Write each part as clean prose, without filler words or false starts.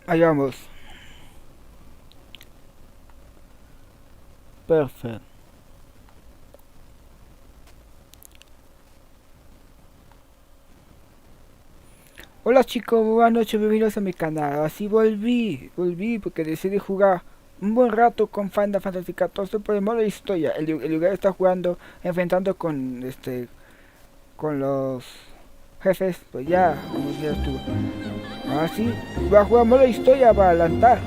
Ahí vamos. Perfecto. Hola chicos, buenas noches, bienvenidos a mi canal. Así volví porque decidí jugar un buen rato con Final Fantasy XIV por el modo historia. El lugar está jugando, enfrentando con los jefes, pues ya, como ya estuvo. Así, voy a jugar modo historia para adelantar,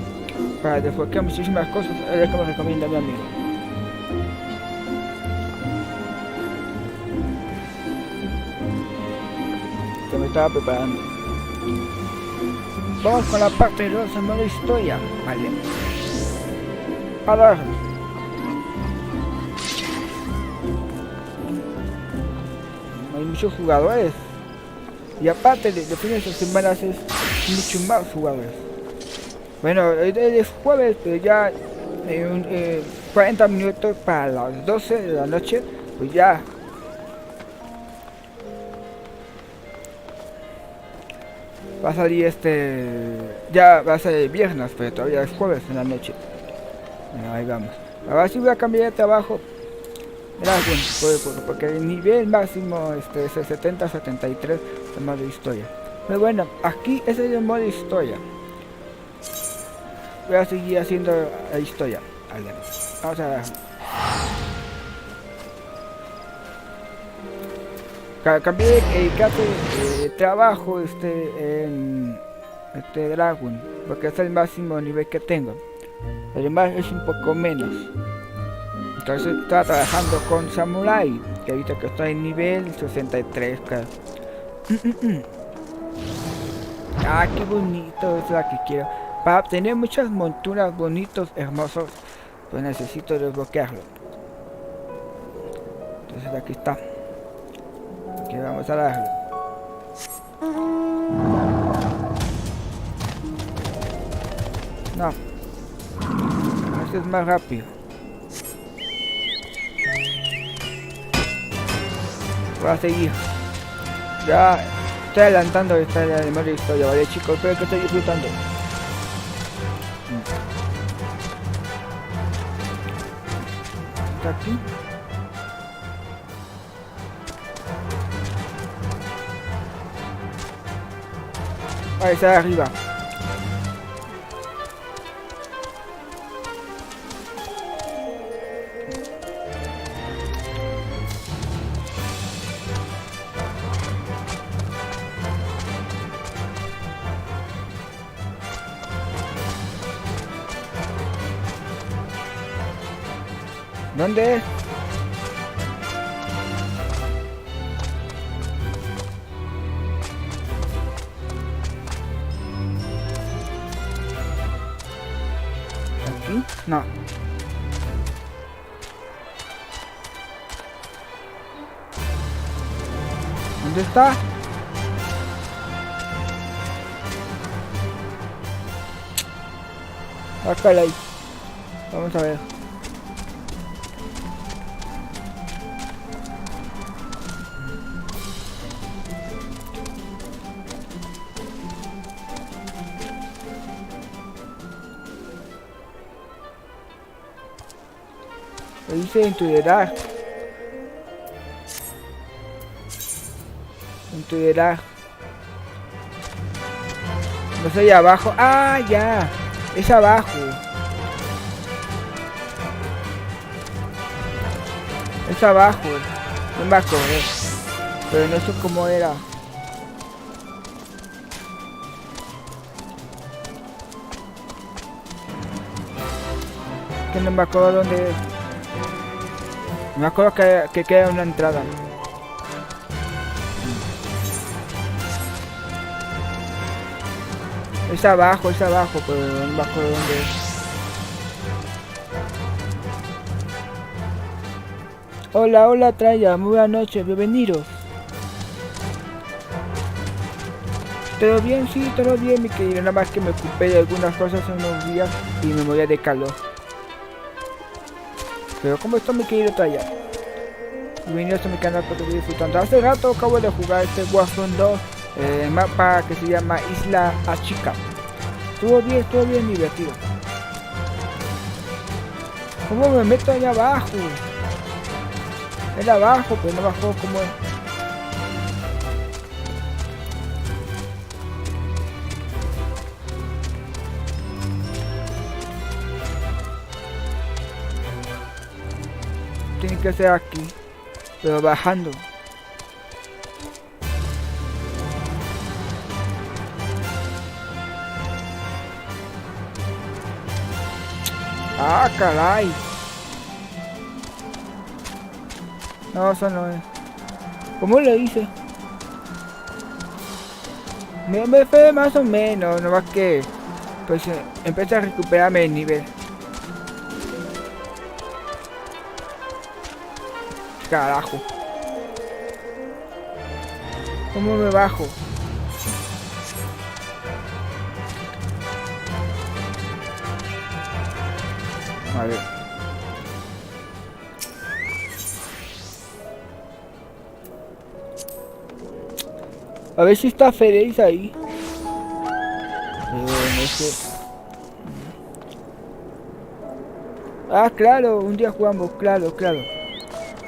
para desbloquear muchísimas cosas. Es lo que me recomienda mi amigo. Que me estaba preparando. Vamos con la parte 2 en modo historia, vale. Ahora hay muchos jugadores y aparte de fines de semana es mucho más jugadores. Bueno, hoy es jueves, pero ya 40 minutos para las 12 de la noche, pues ya va a salir ya va a ser el viernes, pero todavía es jueves en la noche. Bueno, ahí vamos. Ahora sí voy a cambiar de trabajo. Porque el nivel máximo es el 70-73 de modo historia. Pero bueno, aquí ese es el modo historia. Voy a seguir haciendo la historia. Vale. Vamos a ver. Cambié el caso de trabajo en Dragon, porque es el máximo nivel que tengo. Además es un poco menos. Entonces estaba trabajando con Samurai, que ahorita que estoy en nivel 63, claro. Ah, qué bonito, es la que quiero. Para obtener muchas monturas bonitos, hermosos, pues necesito desbloquearlo. Entonces aquí está. Aquí vamos a darle. No. Este es más rápido. Voy a seguir. Ya estoy adelantando esta de modo historia, vale chicos, espero que estéis disfrutando. ¿Está aquí? Ahí está arriba. ¿Dónde es? ¿Aquí? No. ¿Dónde está? Acá ahí. Vamos a ver. Lo dice en tu edad. En tu edad. No sé, ahí abajo. Ah, ya. Es abajo. Es abajo. No me acuerdo. Pero no sé cómo era. Que no me acuerdo dónde es. Me acuerdo que queda una entrada. Es abajo, pero no me acuerdo dónde es. Hola, hola Traya, muy buenas noches, bienvenidos. ¿Todo bien? Sí, todo bien, mi querido. Nada más que me ocupé de algunas cosas en unos días y me moría de calor. Pero ¿cómo está mi querido Traya? Bienvenidos a mi canal porque estoy disfrutando. Hace rato acabo de jugar Warzone 2, el mapa que se llama Isla Chica. Estuvo bien divertido. ¿Cómo me meto allá abajo? Era abajo, pero no bajó como es. Tiene que ser aquí, pero bajando. Ah, caray. No, eso no es. ¿Cómo le hice? Me fue más o menos, no más que pues empecé a recuperarme el nivel. Carajo. ¿Cómo me bajo? A ver. A ver si está feliz ahí. No sé. Ah, claro, un día jugamos, claro.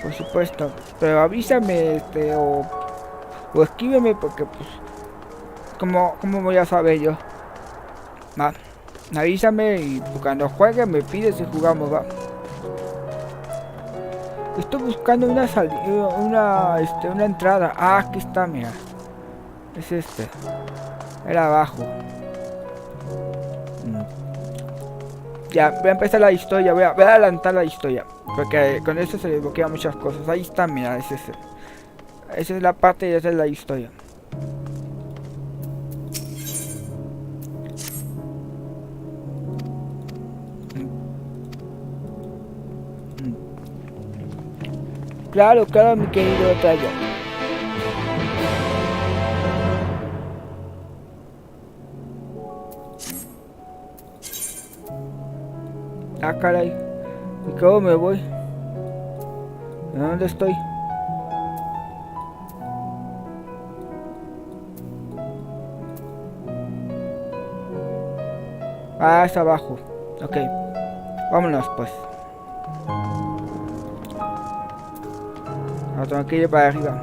Por supuesto. Pero avísame, o escríbeme porque pues ¿cómo voy a saber yo? Va, avísame y cuando juegue me pides y jugamos, va. Estoy buscando una salida, una entrada. Ah, aquí está, mira. Es este. Era abajo. Ya, voy a empezar la historia, voy a adelantar la historia. Porque con esto se desbloquean muchas cosas. Ahí está, mira, es ese. Esa es la parte y esa es la historia. Claro, mi querido Talla. Ah, caray. ¿Y cómo me voy? ¿De dónde estoy? Ah, es abajo. Ok. Vámonos, pues. Ahora tengo que ir para arriba.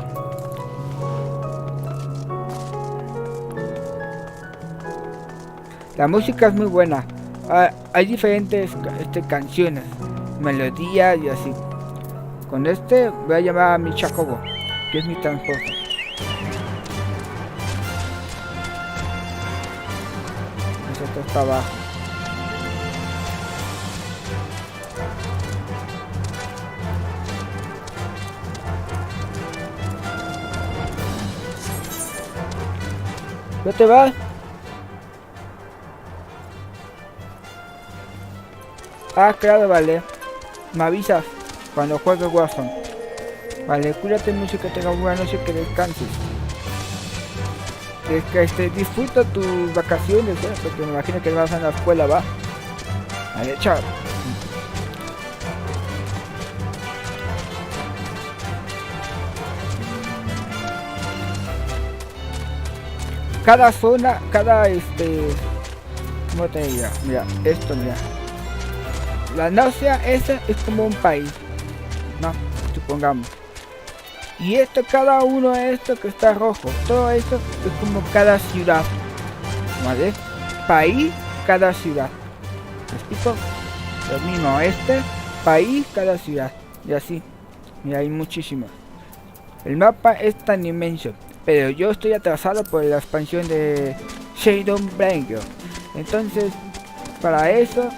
La música es muy buena. Hay diferentes canciones, melodías y así. Con este voy a llamar a mi Chacobo, que es mi transporte. Esto está abajo. ¿Ya te vas? Ah, claro, vale. Me avisas cuando juegues Warzone. Vale, cuídate mucho, que tengas buena noche, que descanses. Que disfruta tus vacaciones, porque me imagino que vas a la escuela, va. Vale, chao. Cada zona, ¿cómo te diría? Mira, esto, mira. La náusea esa es como un país, ¿no? Supongamos. Y cada uno de estos que está rojo, todo esto es como cada ciudad, ¿vale? País, cada ciudad. ¿Me explico? Lo mismo, país, cada ciudad. Y así. Mira, hay muchísimos. El mapa es tan inmenso, pero yo estoy atrasado por la expansión de Shadow Blanket. Entonces, para eso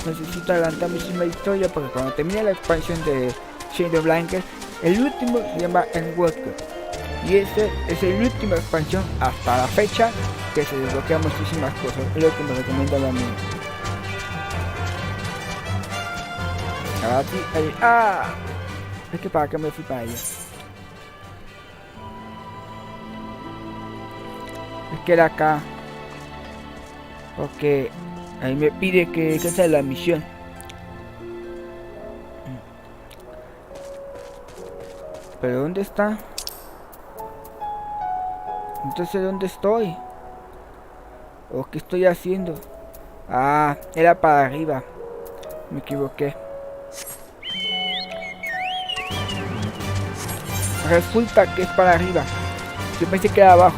necesito adelantar muchísima historia, porque cuando termine la expansión de Shadow Blanket, el último se llama Enwalker. Y ese es el última expansión hasta la fecha que se desbloquea muchísimas cosas. Es lo que me recomienda la mía. Es que para qué me fui para allá. Es que era acá. Porque ahí me pide que sea la misión. ¿Pero dónde está? Entonces, ¿dónde estoy? ¿O qué estoy haciendo? Ah, era para arriba. Me equivoqué. Resulta que es para arriba. Yo pensé que era abajo.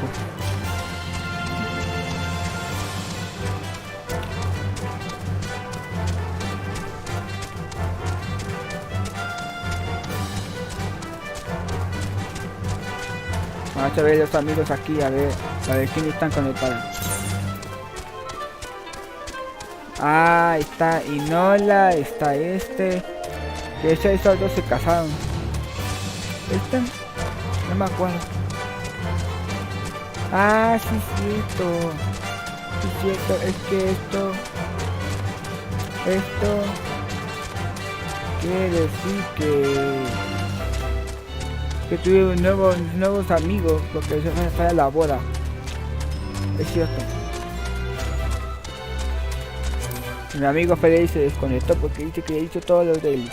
Vamos a ver los amigos aquí, a ver quiénes están conectados. Ah, está Inola, está este. Que esos dos se casaron. Este, no me acuerdo. Ah, sí, cierto. Sí, cierto, es que esto quiere decir que tuve nuevos amigos porque se van a estar a la boda. Es cierto. Mi amigo Fede se desconectó porque dice que hizo todo lo de él.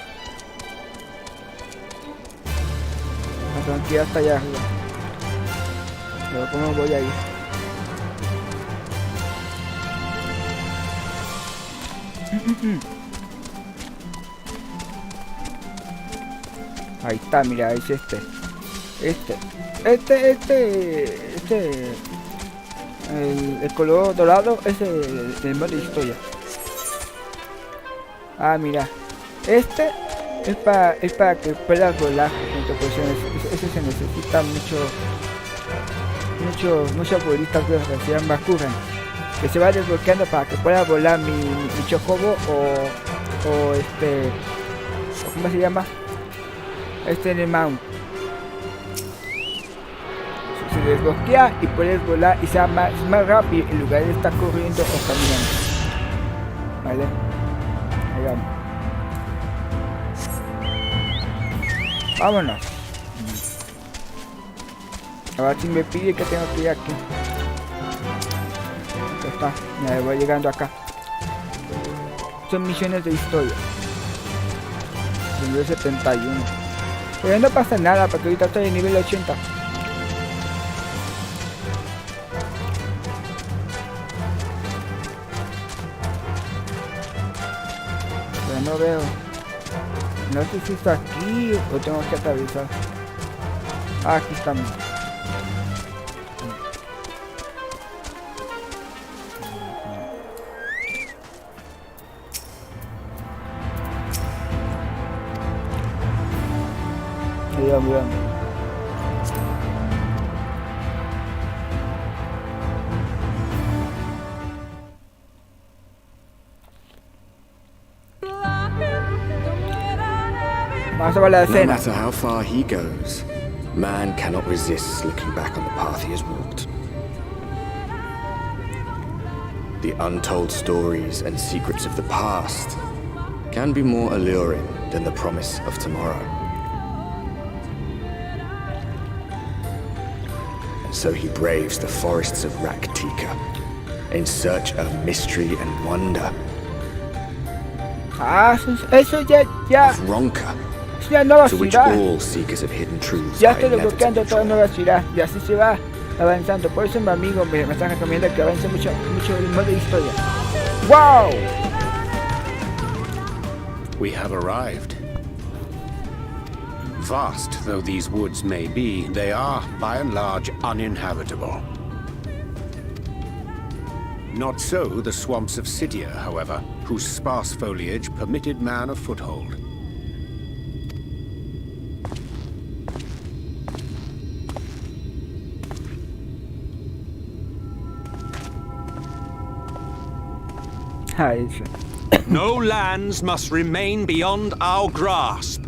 Aunque ya está allá arriba. Pero ¿cómo voy a ir? Ahí está, mira, es este. El color dorado es el modo de historia. Ah, mira. Este es para que puedas volar. Ese se necesita muchos bolitas que se llaman Bakugan. Que se va desbloqueando para que pueda volar mi chocobo o ¿cómo se llama? En el mount. Se desbloquea y puedes volar y sea más rápido en lugar de estar corriendo o caminando. Vale. Ahí vamos. Vámonos. Ahora si me pide que tengo que ir aquí. Ya está. Ya voy llegando acá. Son misiones de historia. Nivel 71. Pero no pasa nada porque ahorita estoy en nivel 80. Pero no veo. No sé si está aquí o tengo que atravesar. Ah, aquí estamos. Bien. Vamos a ver la escena. No matter how far he goes, man cannot resist looking back on the path he has walked. The untold stories and secrets of the past can be more alluring than the promise of tomorrow. So he braves the forests of Raktika in search of mystery and wonder. Ah, eso ya. Of Ronka, Es una nueva to which ciudad. all seekers of hidden truths Ya are estoy desbloqueando inevitably toda drawn. nueva ciudad y así se va avanzando. Por eso mi amigo me está recomendando que avance mucho el modo de historia. ¡Wow! We have arrived. Vast though these woods may be, they are, by and large, uninhabitable. Not so the swamps of Sidia, however, whose sparse foliage permitted man a foothold. No lands must remain beyond our grasp.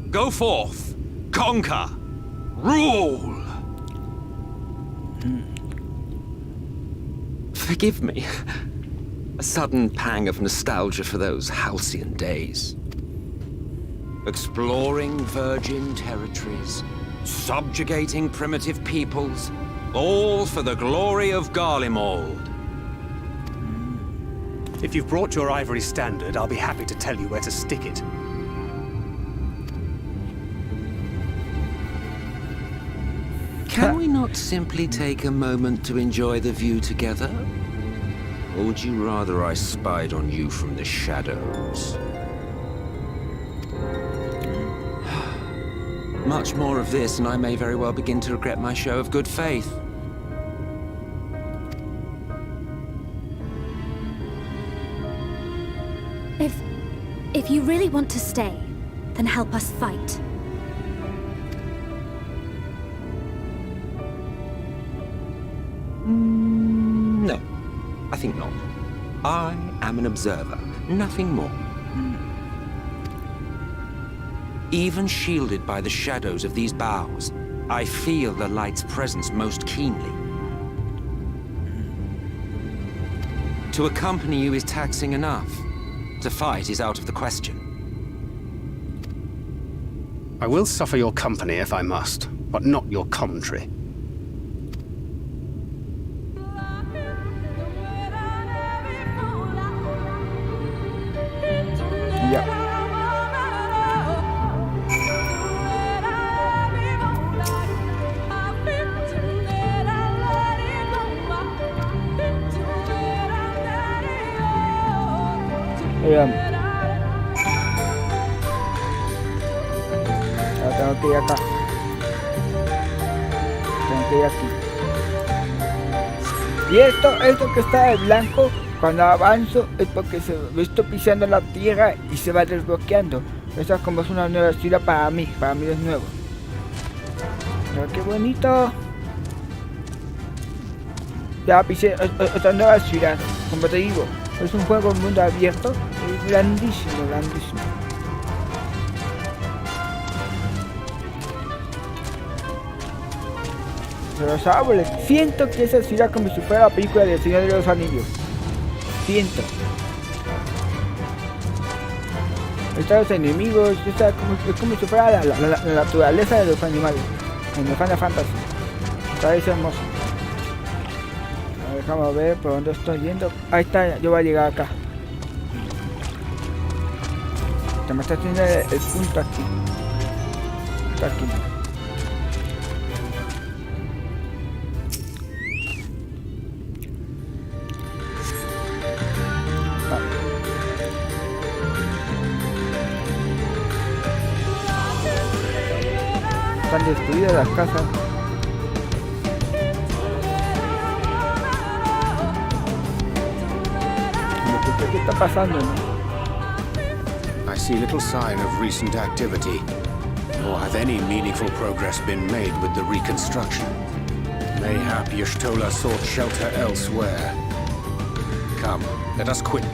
Go forth, conquer, rule! Forgive me. A sudden pang of nostalgia for those halcyon days. Exploring virgin territories, subjugating primitive peoples, all for the glory of Garlemald. If you've brought your ivory standard, I'll be happy to tell you where to stick it. Can we not simply take a moment to enjoy the view together? Or would you rather I spied on you from the shadows? Much more of this, and I may very well begin to regret my show of good faith. If you really want to stay, then help us fight. No, I think not. I am an observer, nothing more. Even shielded by the shadows of these boughs, I feel the light's presence most keenly. To accompany you is taxing enough. To fight is out of the question. I will suffer your company if I must, but not your commentary. Ya. Veamos. Ahora tengo que ir acá. Tengo que ir aquí. Y esto que está de blanco, cuando avanzo es porque me estoy pisando la tierra y se va desbloqueando. Esa es como es una nueva ciudad para mí es nuevo. Pero qué bonito. Ya pisé otra nueva ciudad, como te digo. Es un juego en mundo abierto, es grandísimo, grandísimo. Los árboles, siento que esa ciudad como si fuera la película del Señor de los Anillos. Siento. Están los enemigos, es como si fuera la naturaleza de los animales. En el Final Fantasy. Parece hermoso. Vamos a ver por dónde estoy yendo. Ahí está, yo voy a llegar acá. Se me está haciendo el punto aquí. Está aquí. Están destruidas las casas. ¿Qué está pasando? I see little sign of recent activity, nor have any meaningful progress been made with the reconstruction. Mayhap Y'shtola sought shelter elsewhere. Come, let us quit.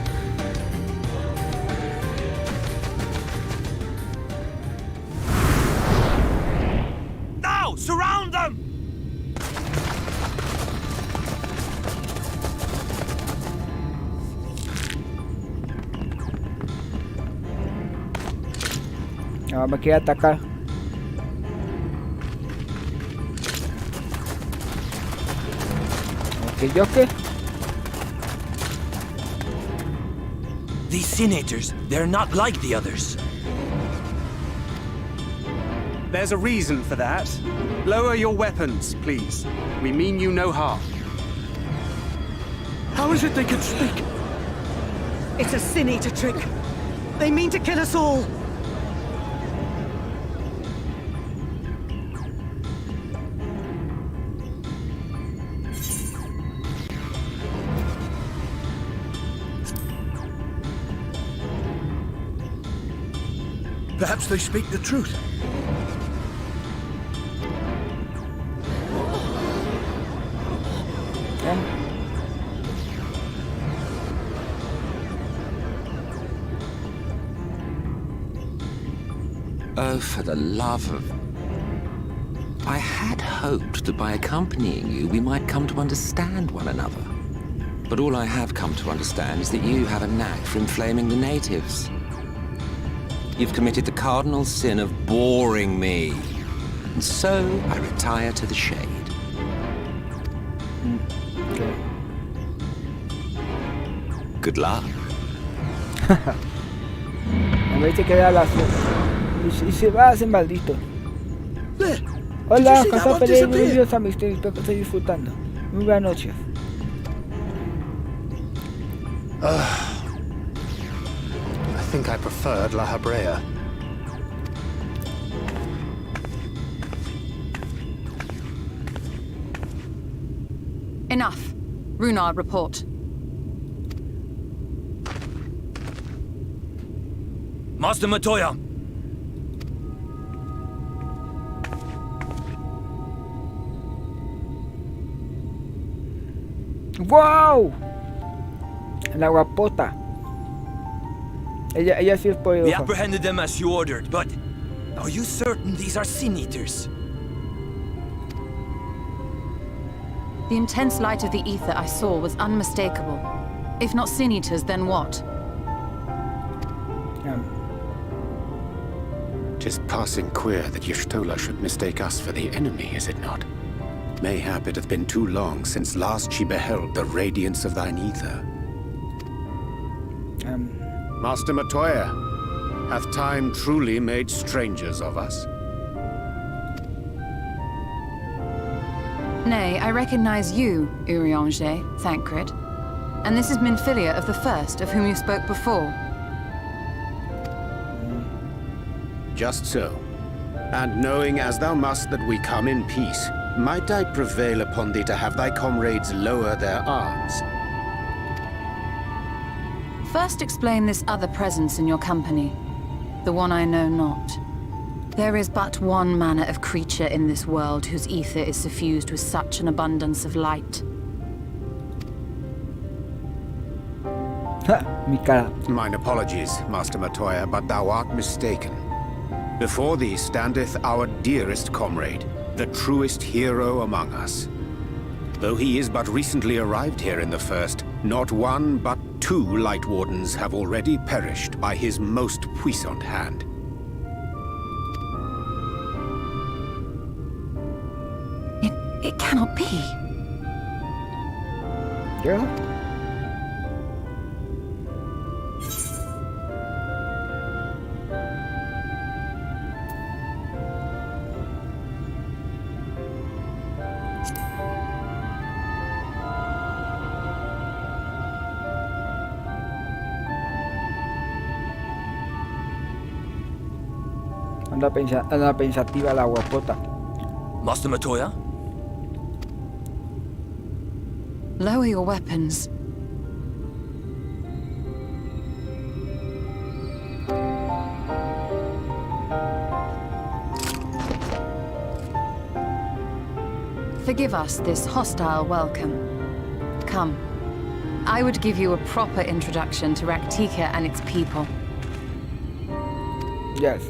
Now! Surround them! No, me quiere atacar. Ok, ¿yo qué? These senators, they're not like the others. There's a reason for that. Lower your weapons, please. We mean you no harm. How is it they can speak? It's a sin-eater trick. They mean to kill us all. Perhaps they speak the truth. Oh, for the love of... I had hoped that by accompanying you, we might come to understand one another. But all I have come to understand is that you have a knack for inflaming the natives. You've committed the cardinal sin of boring me. And so I retire to the shade. Okay. Good luck. A ver si queda la y se va a hacer maldito. Hola, casa Pereira, bienvenidos a mi stream, espero que estéis disfrutando. Muy buenas noches. I think I preferred La Habrea. Enough. Runard, report. Master Matoya! ¡Wow! La guapota. Ella sí es We poderosa. apprehended them as you ordered, but are you certain these are Sin Eaters? The intense light of the ether I saw was unmistakable. If not Sin Eaters, then what? Tis passing queer that Y'shtola should mistake us for the enemy, is it not? Mayhap it hath been too long since last she beheld the radiance of thine ether. Master Matoya, hath time truly made strangers of us? Nay, I recognize you, Urianger, Thancred. And this is Minfilia of the First, of whom you spoke before. Just so. And knowing as thou must that we come in peace, might I prevail upon thee to have thy comrades lower their arms? First explain this other presence in your company. The one I know not. There is but one manner of creature in this world whose ether is suffused with such an abundance of light. Ha, mi cara. Mine apologies, Master Matoya, but thou art mistaken. Before thee standeth our dearest comrade, the truest hero among us. Though he is but recently arrived here in the First, not one but 2 Light Wardens have already perished by his most puissant hand. It cannot be. ¿Qué? Anda pensativa la guapota. Master Matoya? Lower your weapons. Forgive us this hostile welcome. Come. I would give you a proper introduction to Raktika and its people. Yes.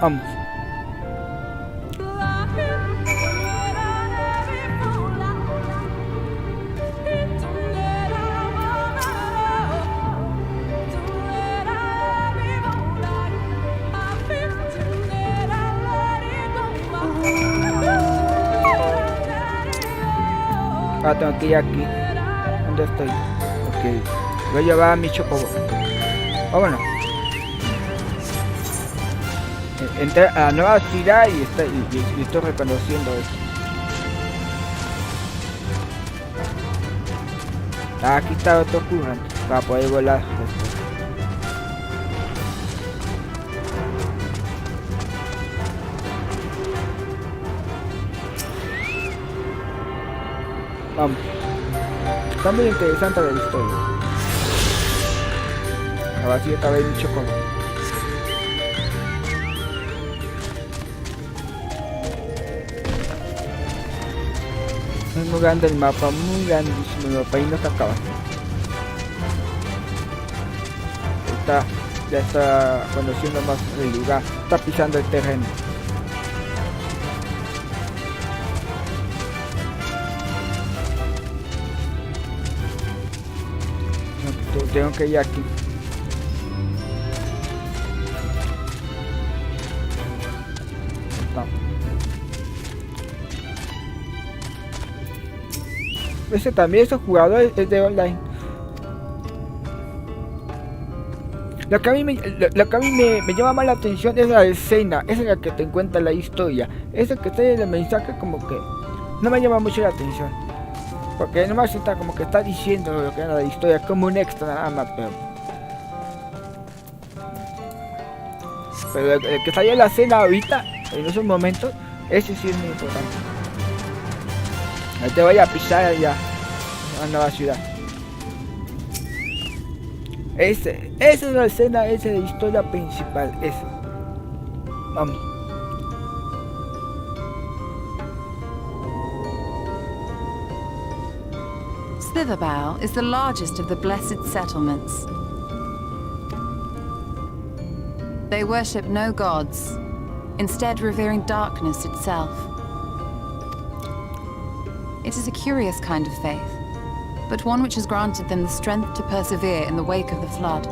Vamos. Ah, tengo que ir aquí. ¿Dónde estoy? Ok. Voy a llevar a mi chocobo. Vámonos. Entré a la nueva ciudad y estoy reconociendo esto. Aquí está otro current para poder volar después. Vamos. Está muy interesante la historia. Ahora sí acabé mi chocobo. Es muy grande el mapa, muy grandísimo el mapa y no se acaba. Ya está conociendo más el lugar, está pisando el terreno. Tengo que ir aquí. ese también, esos jugadores es de online. Lo que a mí me llama más la atención es la escena, esa es la que te cuenta la historia. Esa que está en el mensaje como que no me llama mucho la atención. Porque nomás está como que está diciendo lo que era la historia, como un extra nada más, pero el que salió en la escena ahorita, en esos momentos, ese sí es muy importante. Ahí te voy a pisar allá, a la nueva ciudad. Esa es la escena, esa es la historia principal, esa. Vamos. Slitherbow is the largest of the blessed settlements. They worship no gods, instead revering darkness itself. It is a curious kind of faith, but one which has granted them the strength to persevere in the wake of the flood.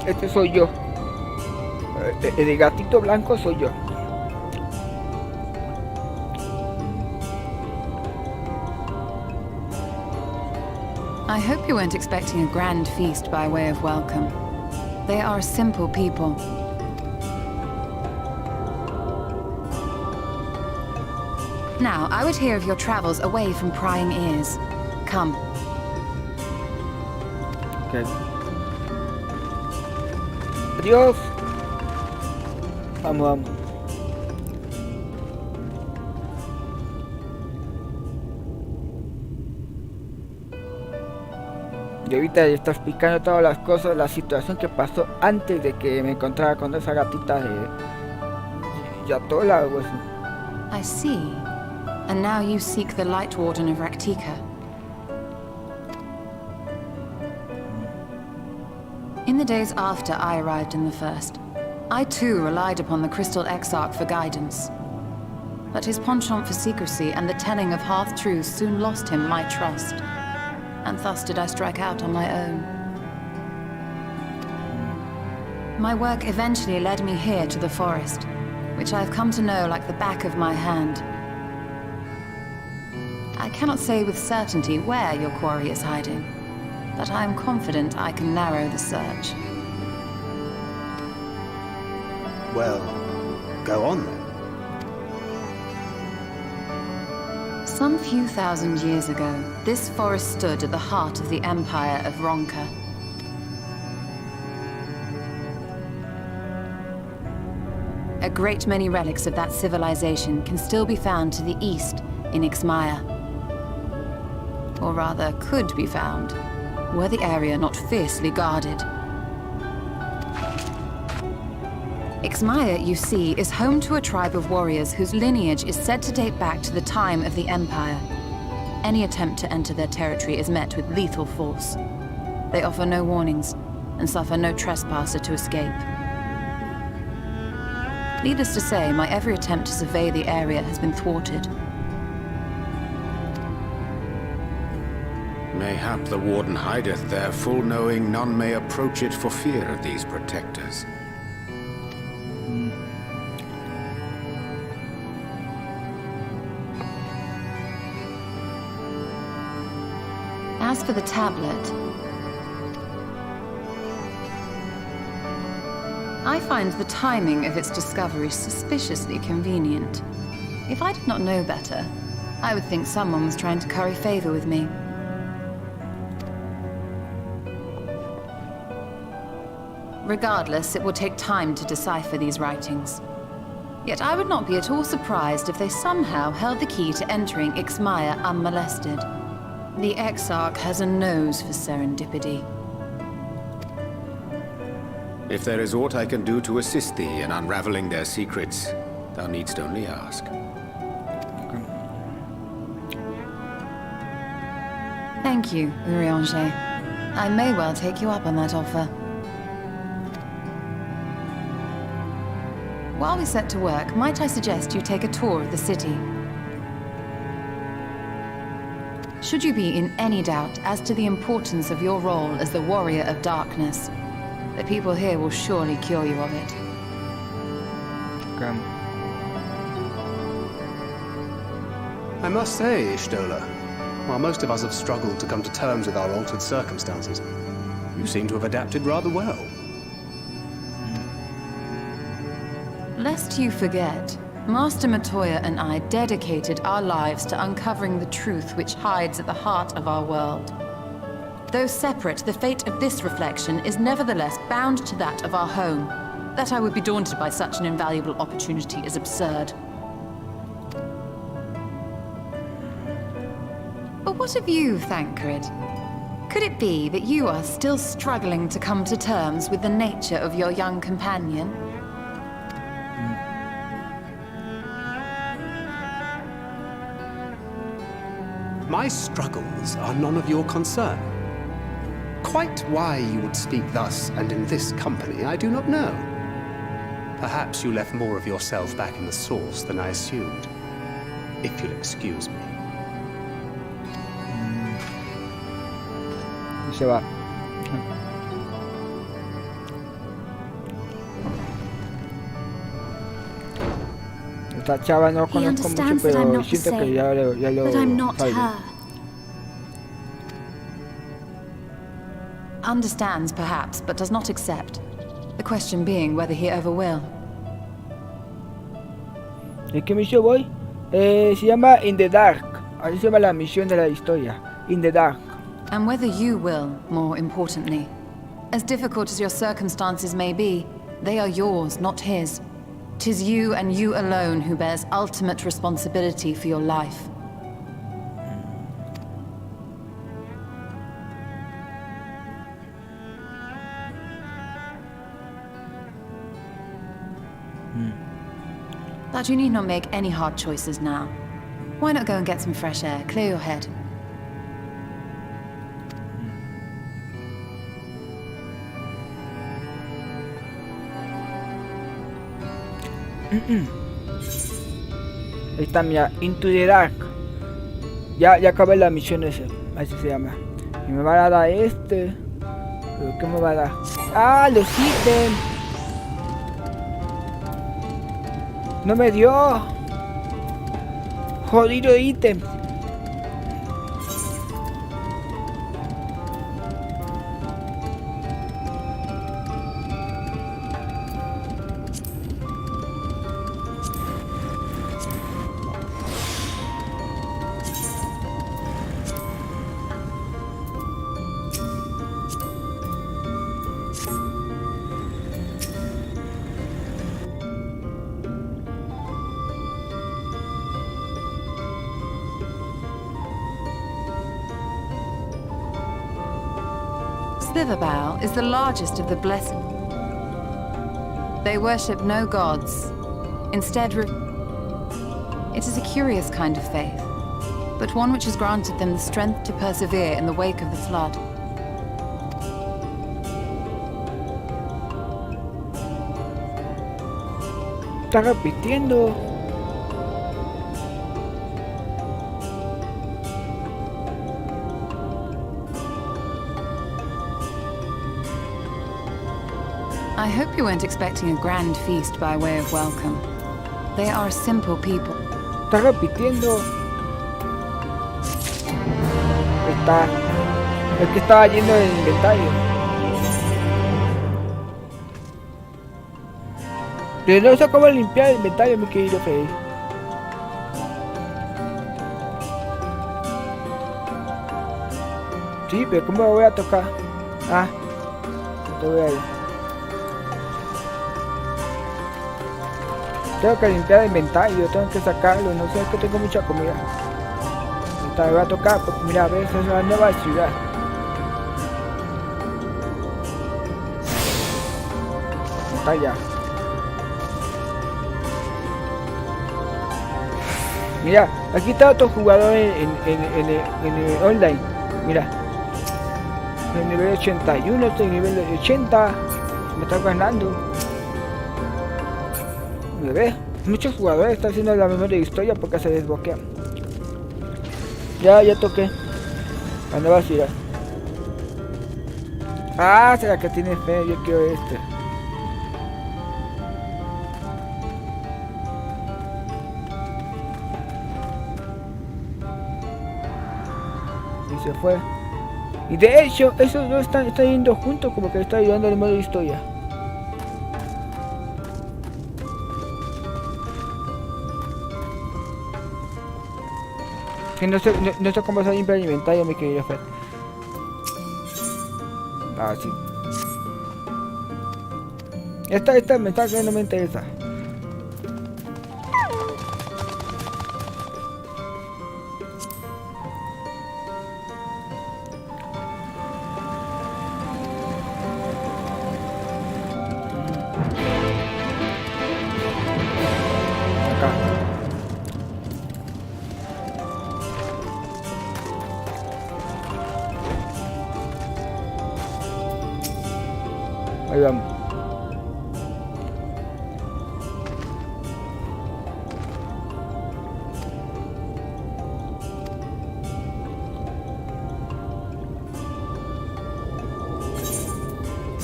Este soy yo. El gatito blanco soy yo. I hope you weren't expecting a grand feast by way of welcome. They are simple people. Now, I would hear of your travels away from prying ears. Come. Okay. Adiós. Vamos, vamos. Y ahorita ya está explicando todas las cosas, la situación que pasó antes de que me encontrara con esa gatita de Yatola o algo así. I see. And now you seek the Light Warden of Raktika. In the days after I arrived in the First, I too relied upon the Crystal Exarch for guidance. But his penchant for secrecy and the telling of half-truths soon lost him my trust. And thus did I strike out on my own. My work eventually led me here to the forest, which I have come to know like the back of my hand. I cannot say with certainty where your quarry is hiding, but I am confident I can narrow the search. Well, go on then. Some few thousand years ago, this forest stood at the heart of the Empire of Ronka. A great many relics of that civilization can still be found to the east in Ixmaya. Or rather, could be found, were the area not fiercely guarded. Ixmaya, you see, is home to a tribe of warriors whose lineage is said to date back to the time of the Empire. Any attempt to enter their territory is met with lethal force. They offer no warnings, and suffer no trespasser to escape. Needless to say, my every attempt to survey the area has been thwarted. Mayhap the Warden hideth there, full knowing none may approach it for fear of these protectors. As for the tablet, I find the timing of its discovery suspiciously convenient. If I did not know better, I would think someone was trying to curry favor with me. Regardless, it will take time to decipher these writings. Yet I would not be at all surprised if they somehow held the key to entering Ixmaya unmolested. The Exarch has a nose for serendipity. If there is aught I can do to assist thee in unraveling their secrets, thou needst only ask. Thank you, Urianger. I may well take you up on that offer. While we set to work, might I suggest you take a tour of the city? Should you be in any doubt as to the importance of your role as the Warrior of Darkness, the people here will surely cure you of it. Ok. I must say, Ishtola, while most of us have struggled to come to terms with our altered circumstances, you seem to have adapted rather well. Lest you forget, Master Matoya and I dedicated our lives to uncovering the truth which hides at the heart of our world. Though separate, the fate of this reflection is nevertheless bound to that of our home. That I would be daunted by such an invaluable opportunity is absurd. But what of you, Thancred? Could it be that you are still struggling to come to terms with the nature of your young companion? My struggles are none of your concern. Quite why you would speak thus and in this company, I do not know. Perhaps you left more of yourself back in the source than I assumed. If you'll excuse me. Y se va. Esta chava no He conozco mucho, understands that I'm pero not the siento que same, ya lo but I'm not sabe. her. Understands, perhaps, but does not accept. The question being whether he ever will. ¿En qué misión voy? Se llama In the Dark. Así se llama la misión de la historia. In the Dark. And whether you will, more importantly. As difficult as your circumstances may be, they are yours, not his. 'Tis you and you alone who bears ultimate responsibility for your life. But you need not make any hard choices now. Why not go and get some fresh air, clear your head? Ahí está, mira, Into the Dark. Ya acabé la misión esa, así se llama. Y me va a dar este. ¿Pero qué me va a dar? ¡Ah, los ítems! ¡No me dio! ¡Jodido ítem! Slitherbow is the largest of the blessed. They worship no gods. Instead, it is a curious kind of faith, but one which has granted them the strength to persevere in the wake of the flood. Está repitiendo. I hope you weren't expecting a grand feast by way of welcome. They are a simple people. Está repitiendo. Está. Es que estaba yendo el inventario. Pero no sé cómo limpiar el inventario, mi querido Fede. Sí, pero ¿cómo lo voy a tocar? Ah, no te voy a ir. Tengo que limpiar el inventario, tengo que sacarlo, no sé, es que tengo mucha comida. Ahorita me va a tocar, porque mira, a ver, esa es la nueva ciudad. Está allá. Mira, aquí está otro jugador en el online. Mira. El nivel 81, este nivel 80. Me está ganando. ¿Me ves? Muchos jugadores están haciendo la memoria de historia porque se desbloquean. Ya toqué. ¿A dónde vas a ir? Ah, será que tiene fe, yo quiero este. fue. Y de hecho, esos dos están yendo juntos, como que está ayudando al modo historia. Que no sé cómo se limpia el inventario, mi querido Fred. Ah, sí. Esta mensaje no me interesa. Ahí vamos.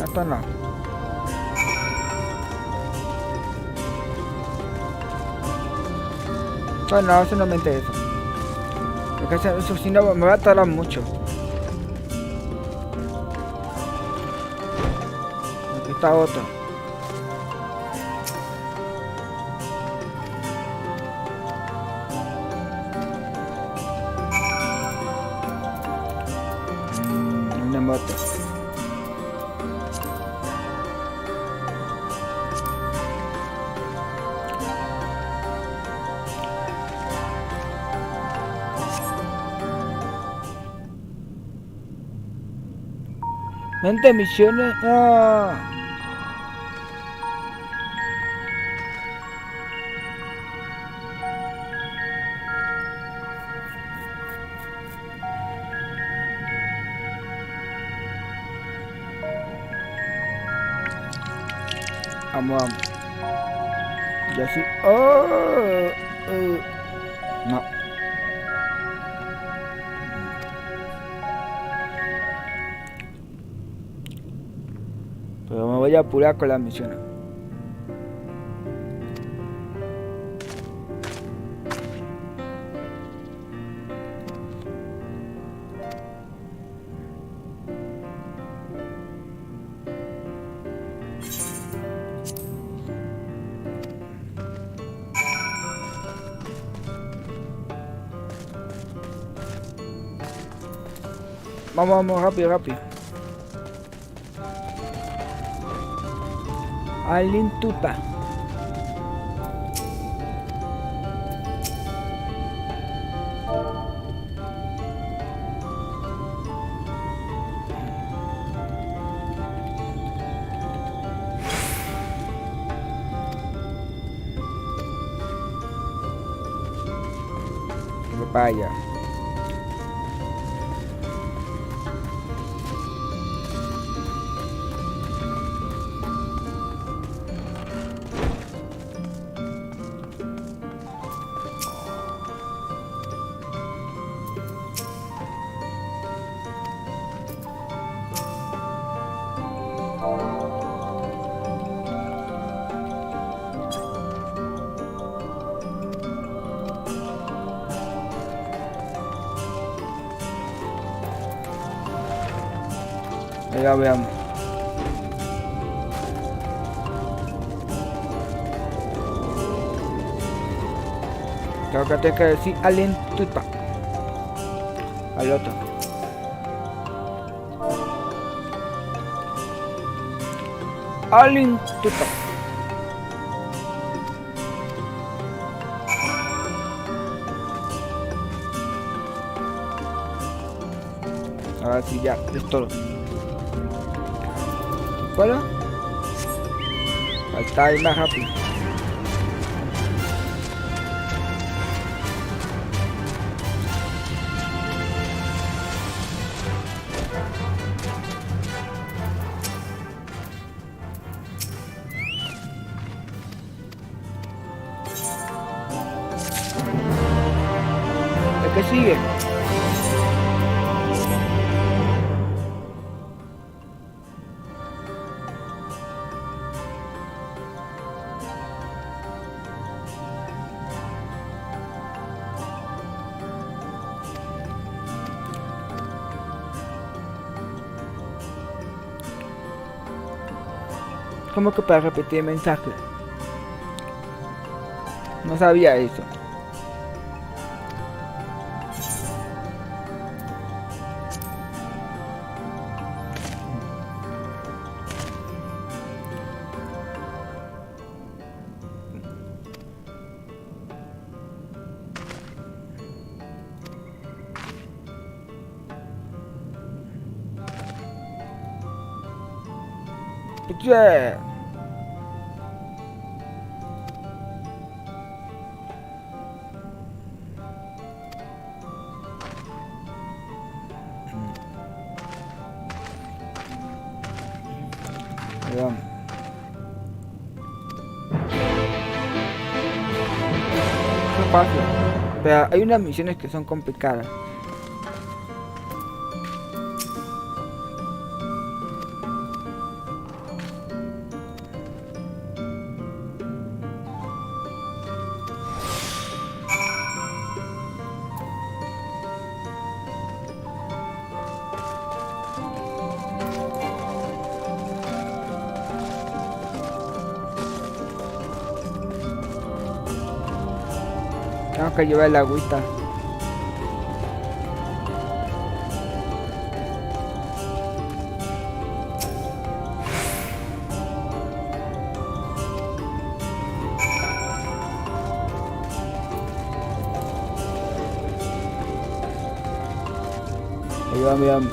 Hasta no. No, eso no me interesa. Porque eso si no me va a tardar mucho. Aquí está otro. Una moto. Mente misiones. Ah. Vamos. Y así. Oh. No. Pero me voy a apurar con la misión. Vamos, rápido. Alintupa. Vaya. Ya veamos. Creo que tengo que decir alentupa al otro. Alentupa. Ahora sí, ya, es todo. ¿Puedo? Ahí está, ahí más rápido. ¿El que sigue? como que para repetir el mensaje. No sabía eso. Yeah. Vamos. No fácil, pero hay unas misiones que son complicadas. Tengo que llevar el agüita. Ahí vamos.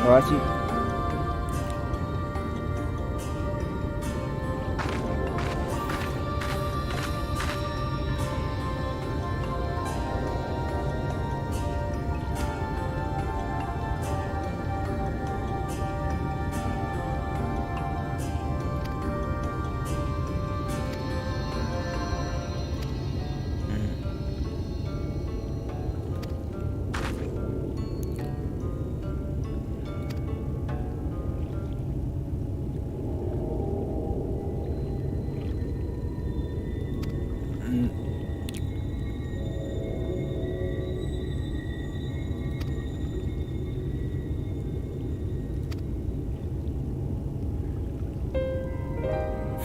Ahora sí.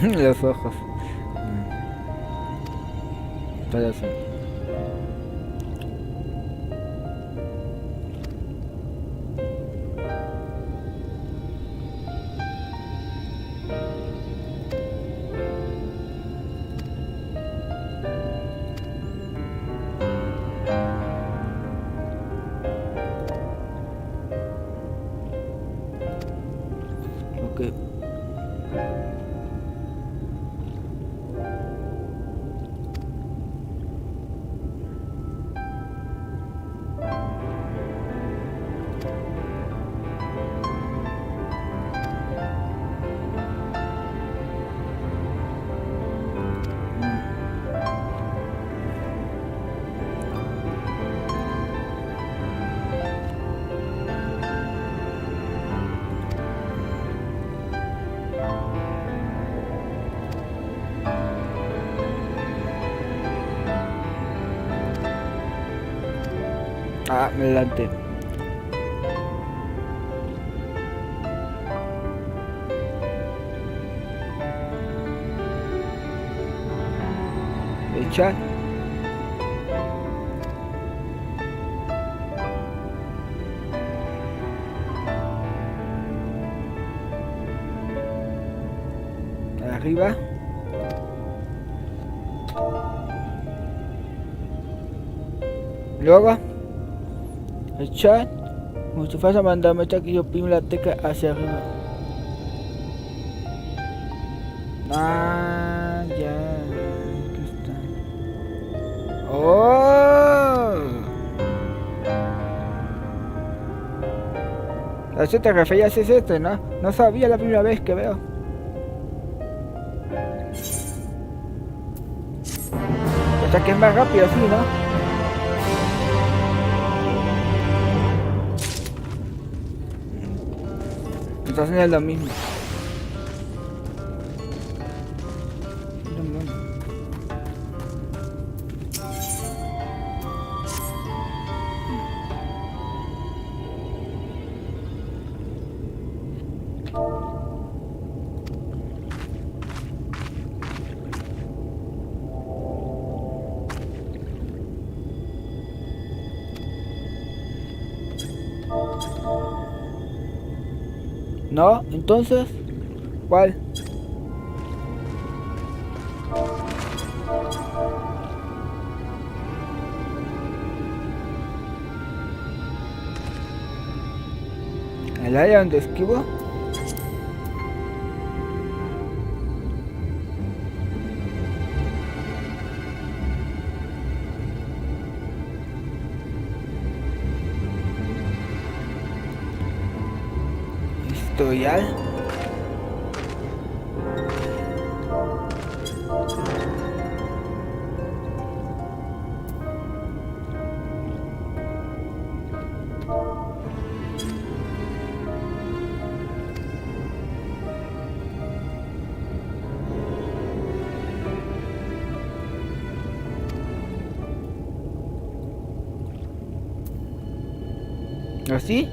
Los ojos. Todo eso. Okay. Ah, me adelanté. Echar. Arriba. Luego echar, como si fuese a mandarme esta que yo oprimo la tecla hacia arriba. Ah, ya. ¿A eso te referías? Es este, ¿no? No sabía la primera vez que veo. O sea que es más rápido así, ¿no? Entonces no es lo mismo. No, entonces, ¿cuál? ¿El área donde esquivo? Historial. ¿Así?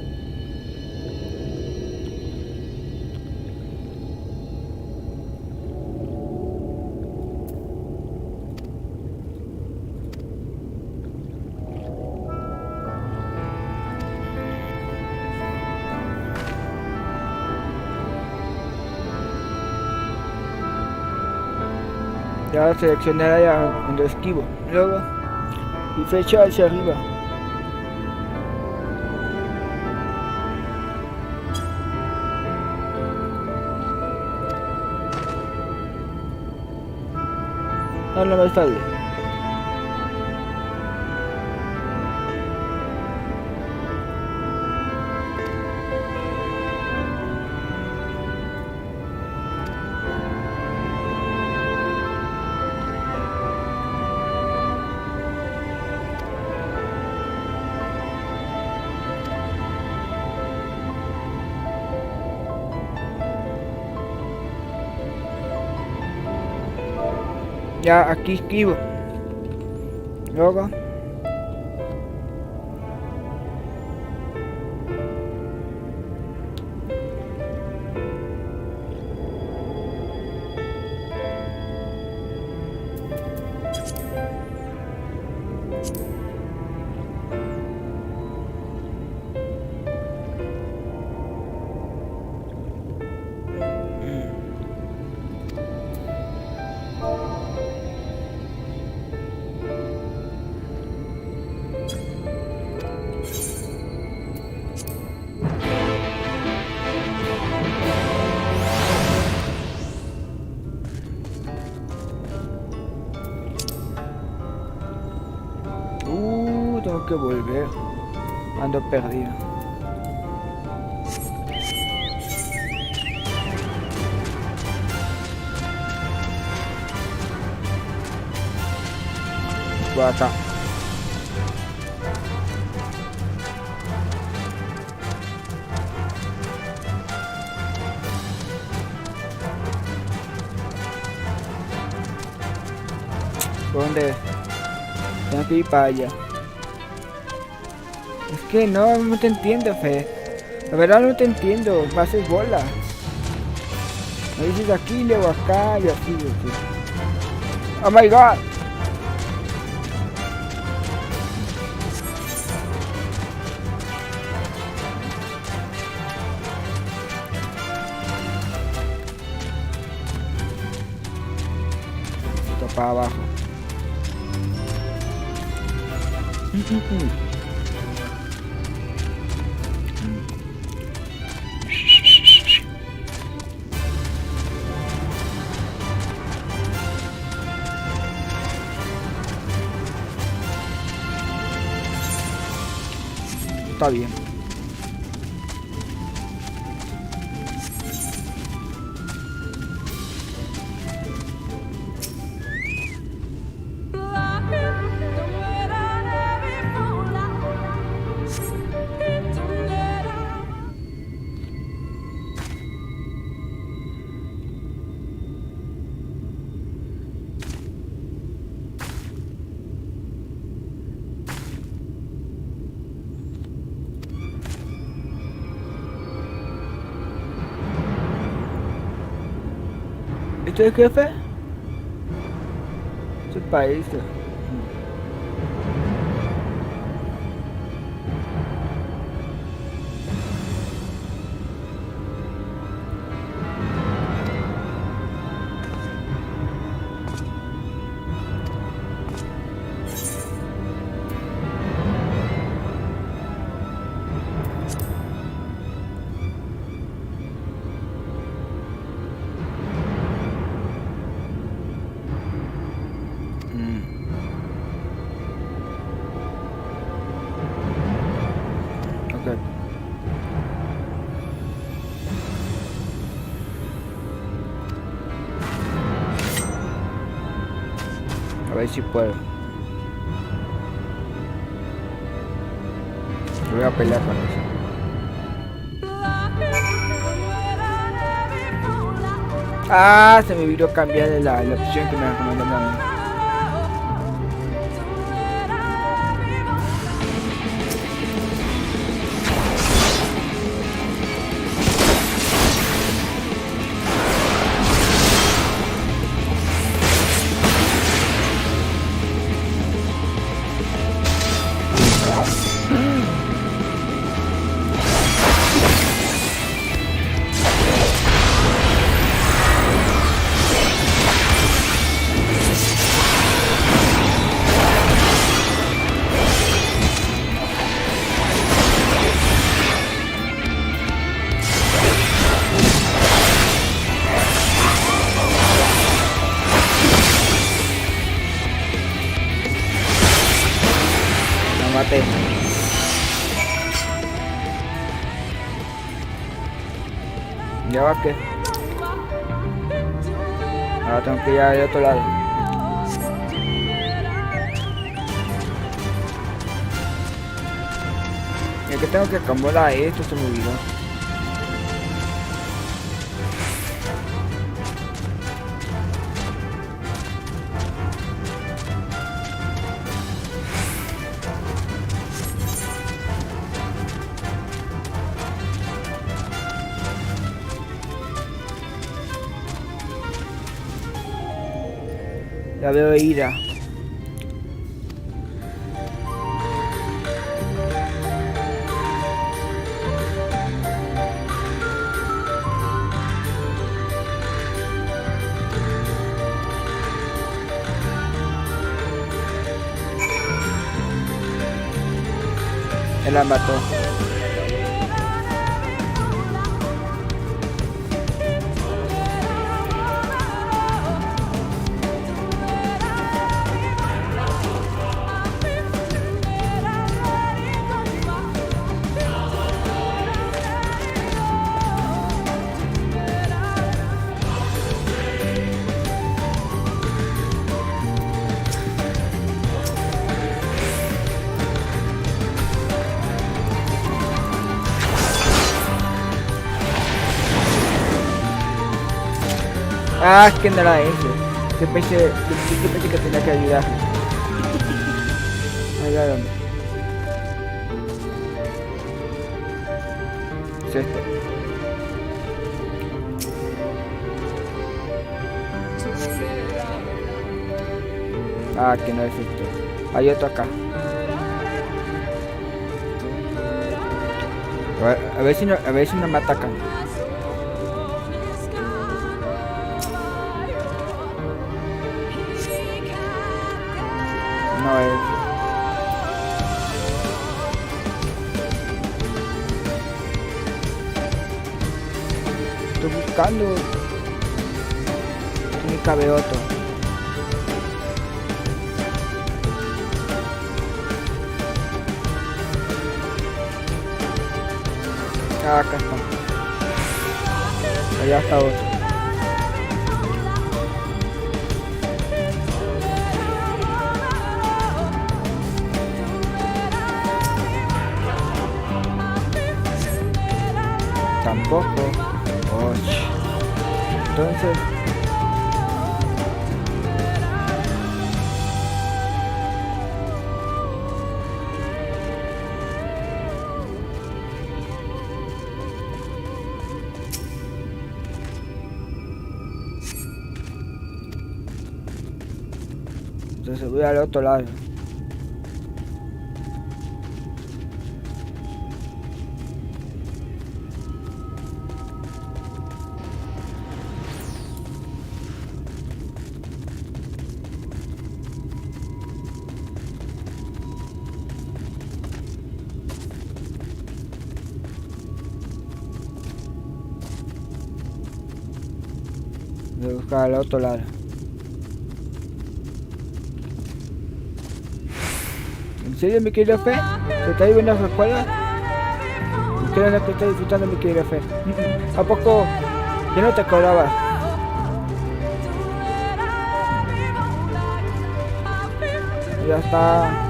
Ya seleccionar área donde esquivo. Luego, y flecha hacia arriba. No, no me sale. Ya aquí esquivo. Luego. Tengo que volver. Ando perdido. Por acá. ¿Por dónde? Tengo que ir para allá. Es que no te entiendo, Fe. La verdad no te entiendo. Me haces bola. Me dices aquí, luego acá y así. Oh my god. Esto para abajo. Está bien. ¿Esto es jefe? Su país. A ver si puedo. Voy a pelear con eso. Ah, se me olvidó cambiar la opción que me recomendó mi amigo. Maté. ¿Ya va qué? Ahora tengo que ir al otro lado. Y es que tengo que cambiar esto, se me olvidó. Ya veo ira. Él la mató. Ah, es que no era ese. Yo pensé que tenía que ayudar. Ayúdame. Es este. Ah, que no es este. Hay otro acá. A ver si no me atacan. No es. Estoy buscando. Ni cabe otro. Ah, acá está. Allá está otro. Tampoco. Oh, entonces Entonces voy al otro lado. Voy a buscar al otro lado. ¿En serio, mi querido Fe? ¿Se está viendo en la escuela? Creo que estoy disfrutando, mi querido Fe. ¿A poco ya no te acordabas? Ya está.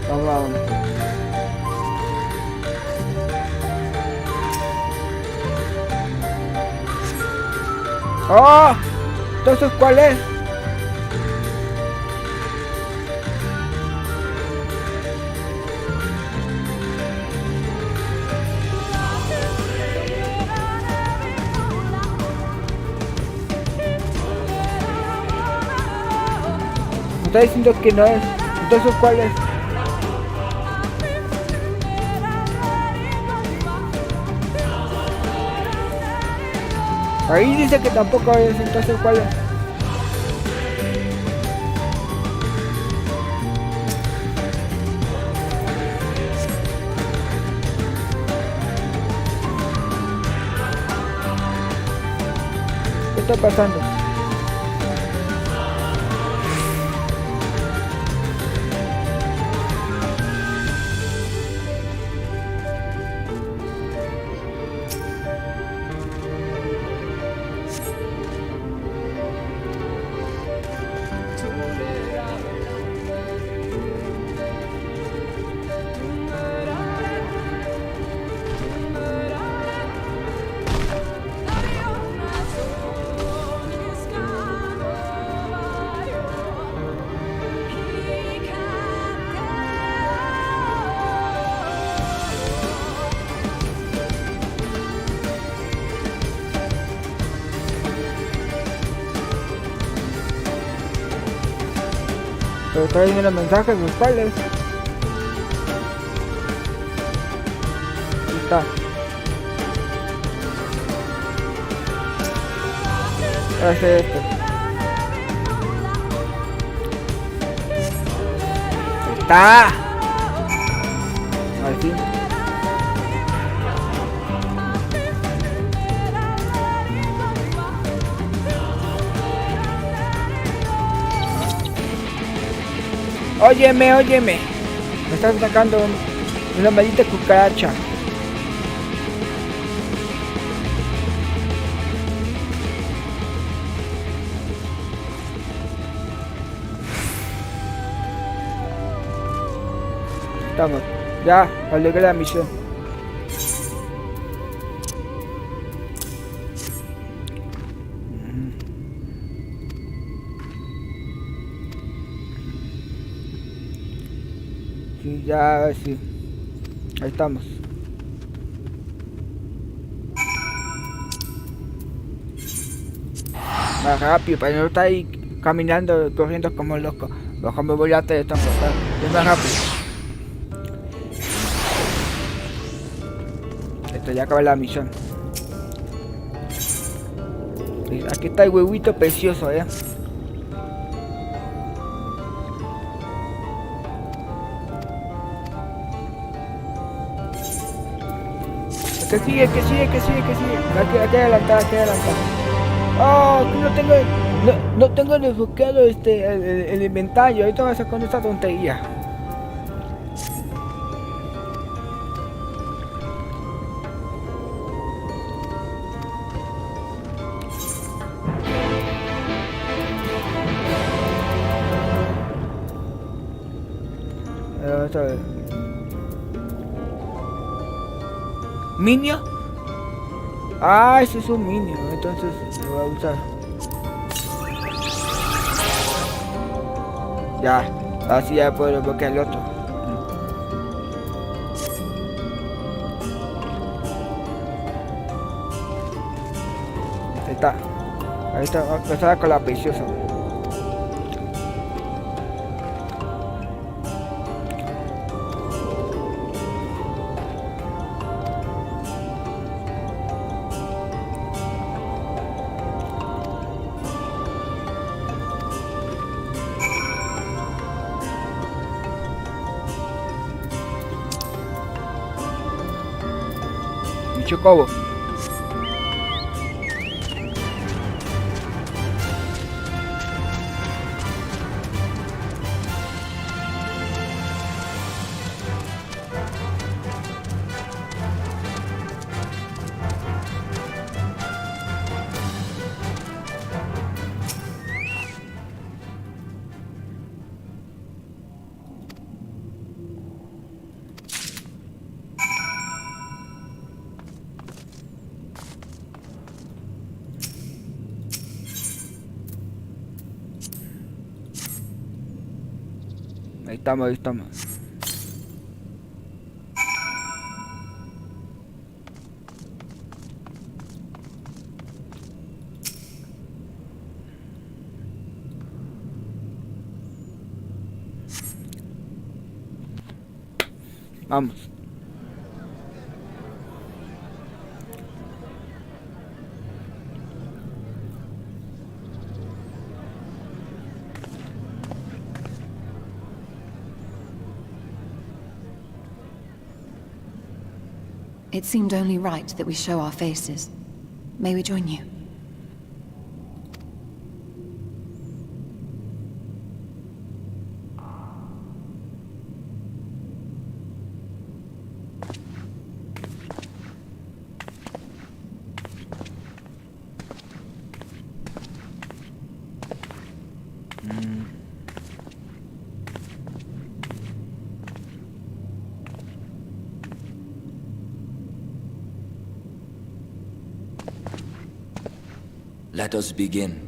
Vamos. ¡Oh! ¿Entonces cuál es? Me está diciendo que no es. ¿Entonces cuál es? Ahí dice que tampoco es, entonces ¿cuál es? ¿Qué está pasando? Pero está viendo los mensajes, los cuales. Ahí está. Hace esto. Ahí está. Al fin. Óyeme. Me estás sacando una maldita cucaracha. Estamos. Ya, alegré la misión. Sí, ya, sí. Ahí estamos. Más rápido, para no estar ahí caminando, corriendo como loco. Mejor me voy a teletransportar. Es más rápido. Esto ya acaba la misión. Aquí está el huevito precioso, Que sigue. Aquí adelantada. Oh, no tengo desbloqueado el inventario. Ahorita voy a sacar esta tontería. Otra vez. ¿Minio? Ah, ese es un minio, entonces lo voy a usar. Ya, así ya puedo bloquear el otro. Ahí está, vamos a empezar con la preciosa. Chocobo. Ahí estamos, ahí estamos. Vamos. It seemed only right that we show our faces. May we join you? Let us begin.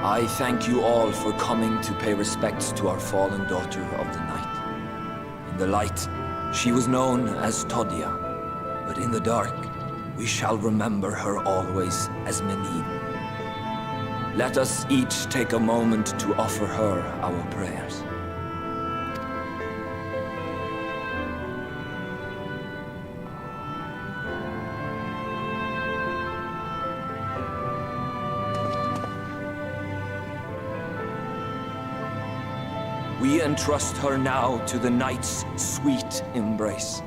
I thank you all for coming to pay respects to our fallen daughter of the night. In the light, she was known as Todia, but in the dark, we shall remember her always as Menid. Let us each take a moment to offer her our prayers. We entrust her now to the night's sweet embrace.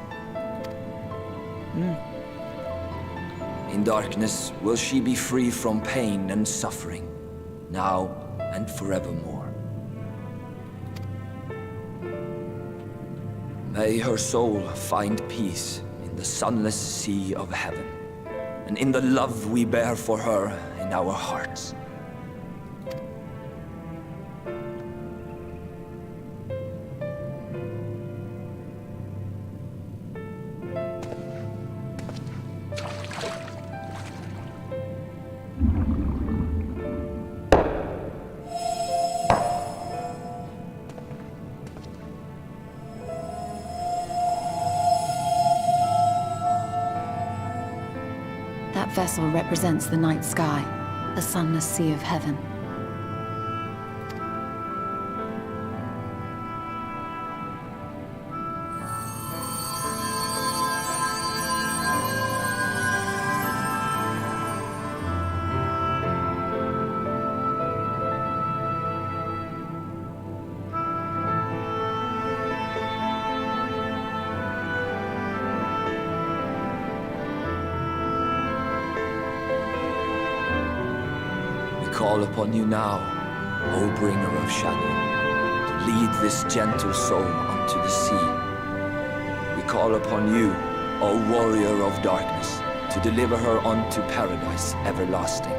In darkness will she be free from pain and suffering, now and forevermore. May her soul find peace in the sunless sea of heaven, and in the love we bear for her in our hearts. That vessel represents the night sky, the sunless sea of heaven. Call upon you now, O bringer of shadow, to lead this gentle soul unto the sea. We call upon you, O warrior of darkness, to deliver her unto paradise everlasting.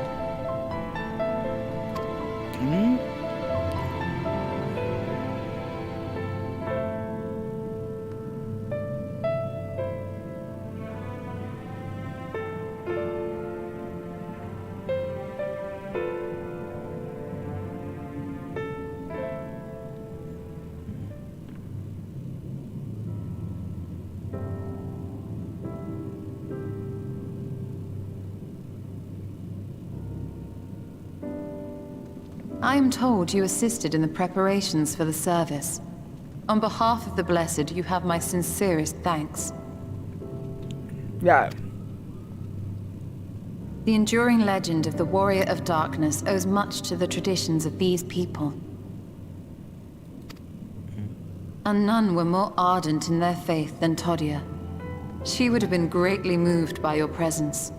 I am told you assisted in the preparations for the service. On behalf of the Blessed, you have my sincerest thanks. Ya. The enduring legend of the Warrior of Darkness owes much to the traditions of these people. And none were more ardent in their faith than Todia. She would have been greatly moved by your presence.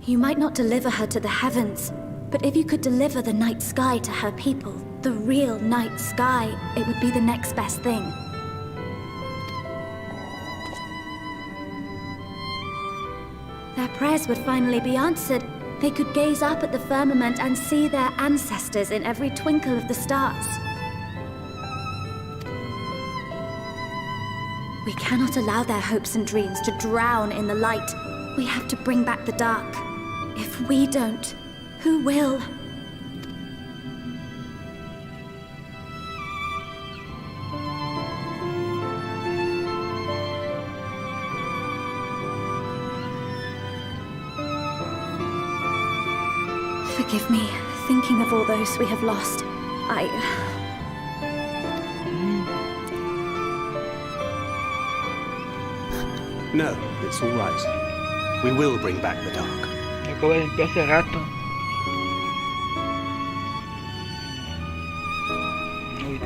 You might not deliver her to the heavens, but if you could deliver the night sky to her people, the real night sky, it would be the next best thing. Their prayers would finally be answered. They could gaze up at the firmament and see their ancestors in every twinkle of the stars. We cannot allow their hopes and dreams to drown in the light. We have to bring back the dark. If we don't, who will? Forgive me, thinking of all those we have lost. No, it's all right. We will bring back the dark. Acabo de limpiar hace rato. Uy.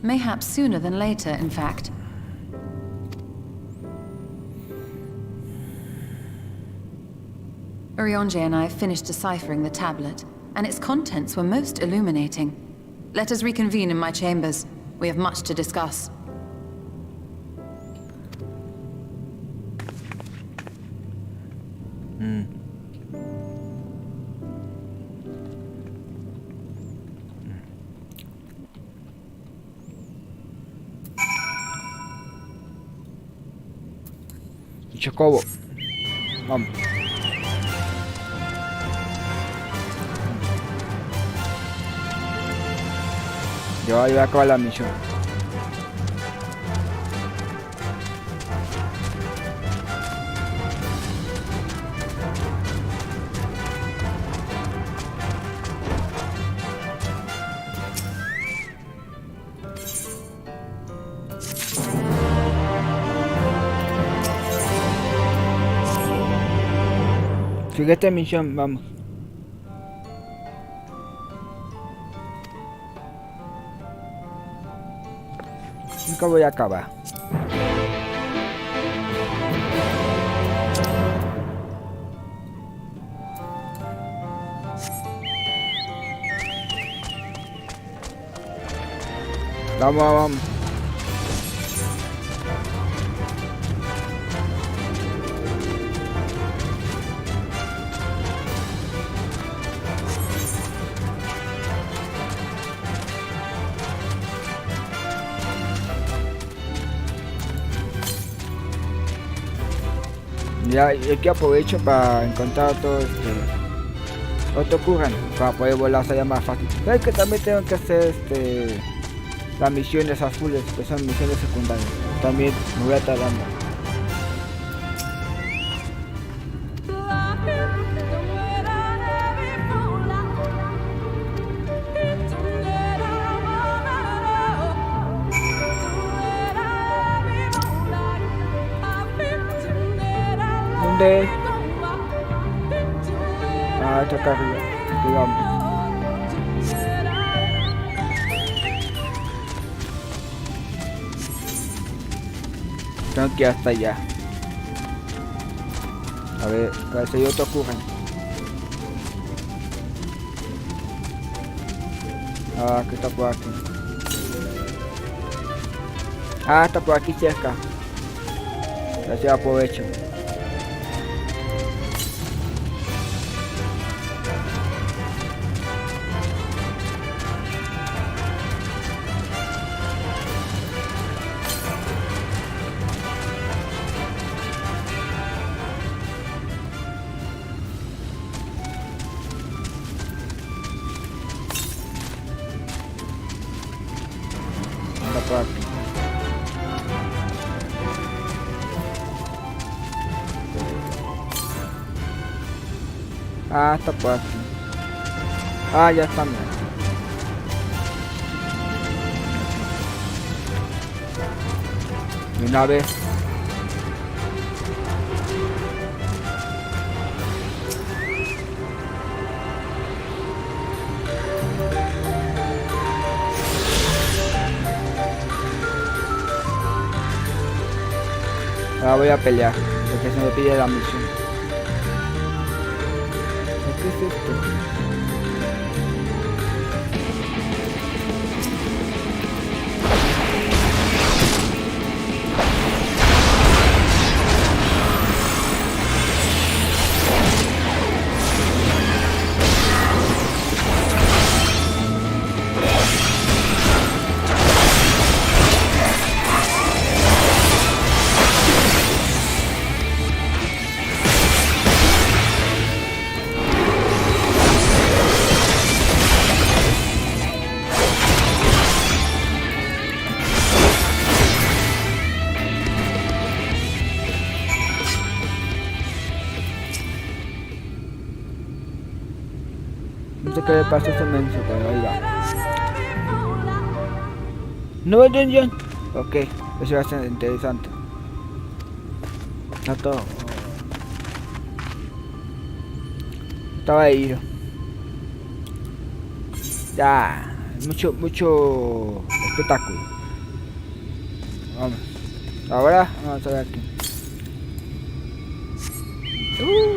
Mayhaps sooner than later, in fact. Urionje and I finished deciphering the tablet, and its contents were most illuminating. Let us reconvene in my chambers. We have much to discuss. Chocobo. Vamos. Ya voy a acabar la misión. Siguiente misión, vamos. Nunca voy a acabar. Vamos, vamos. Ya, y aquí aprovecho para encontrar otro curran para poder volar allá más fácil. ¿Sabes que también tengo que hacer las misiones azules, que son misiones secundarias? También me voy a estar dando. ¿Dónde? Ah, está acá arriba. Aquí vamos. Tengo que ir hasta allá. A ver si hay otro curran. Ah, que está por aquí. Ah, está por aquí cerca. Así aprovecho. Ah, está por aquí. Ah, ya está. De una vez. Ahora voy a pelear, porque se me pide la misión. ¿Qué es esto? No sé qué le pasa a ese menso, pero ahí va. Nuevo dungeon. Ok, eso va a ser interesante. Está todo. Estaba ahí. Ya, mucho espectáculo. Vamos. Ahora vamos a ver aquí.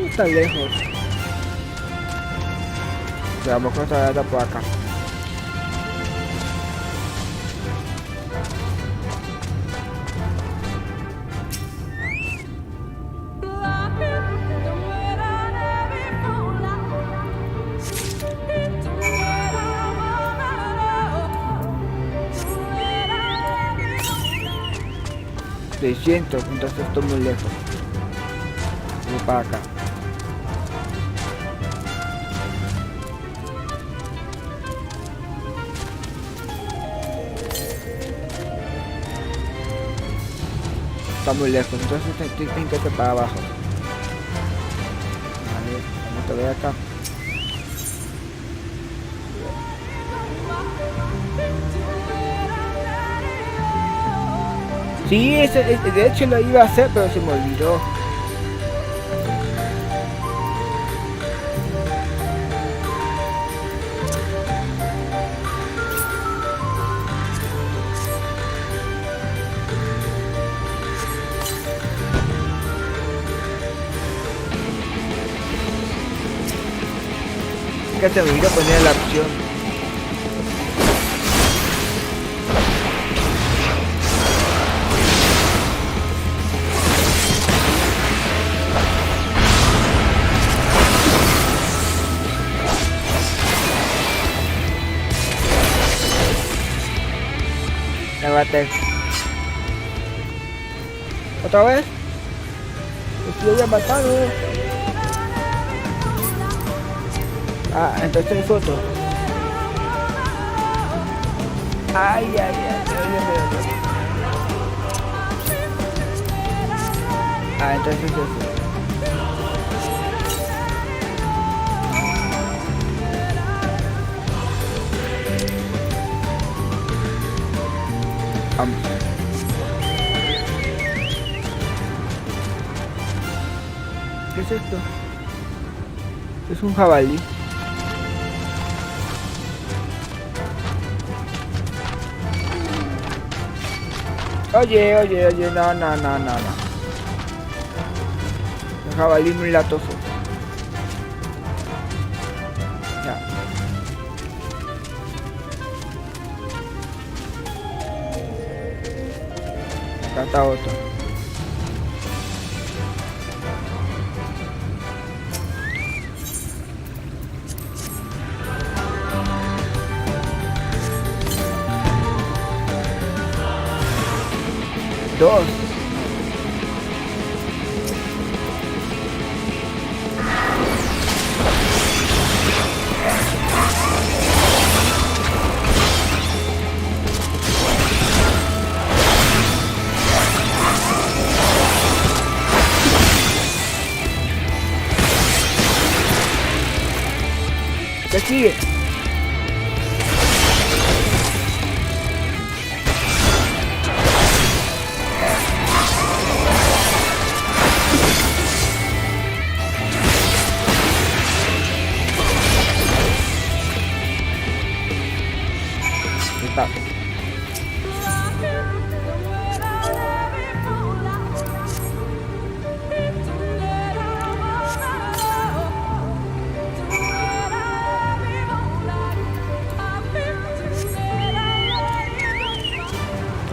Está lejos. A lo mejor se va por acá. $600, entonces estoy muy lejos. Voy para acá. Está muy lejos, entonces tengo que ir para abajo. Vale, vamos a ver acá. Sí, de hecho lo iba a hacer, pero se me olvidó. Que se me olvidó poner la opción. Levante. ¿Otra vez? Estoy ya matado. Ah, entonces es otro. Ay, ay, ay. Ah, entonces es eso. Vamos. ¿Qué es esto? Es un jabalí. Oye, no. Un jabalí muy latoso. Ya. Acá está otro. Dos. ¿Qué sigue? Está.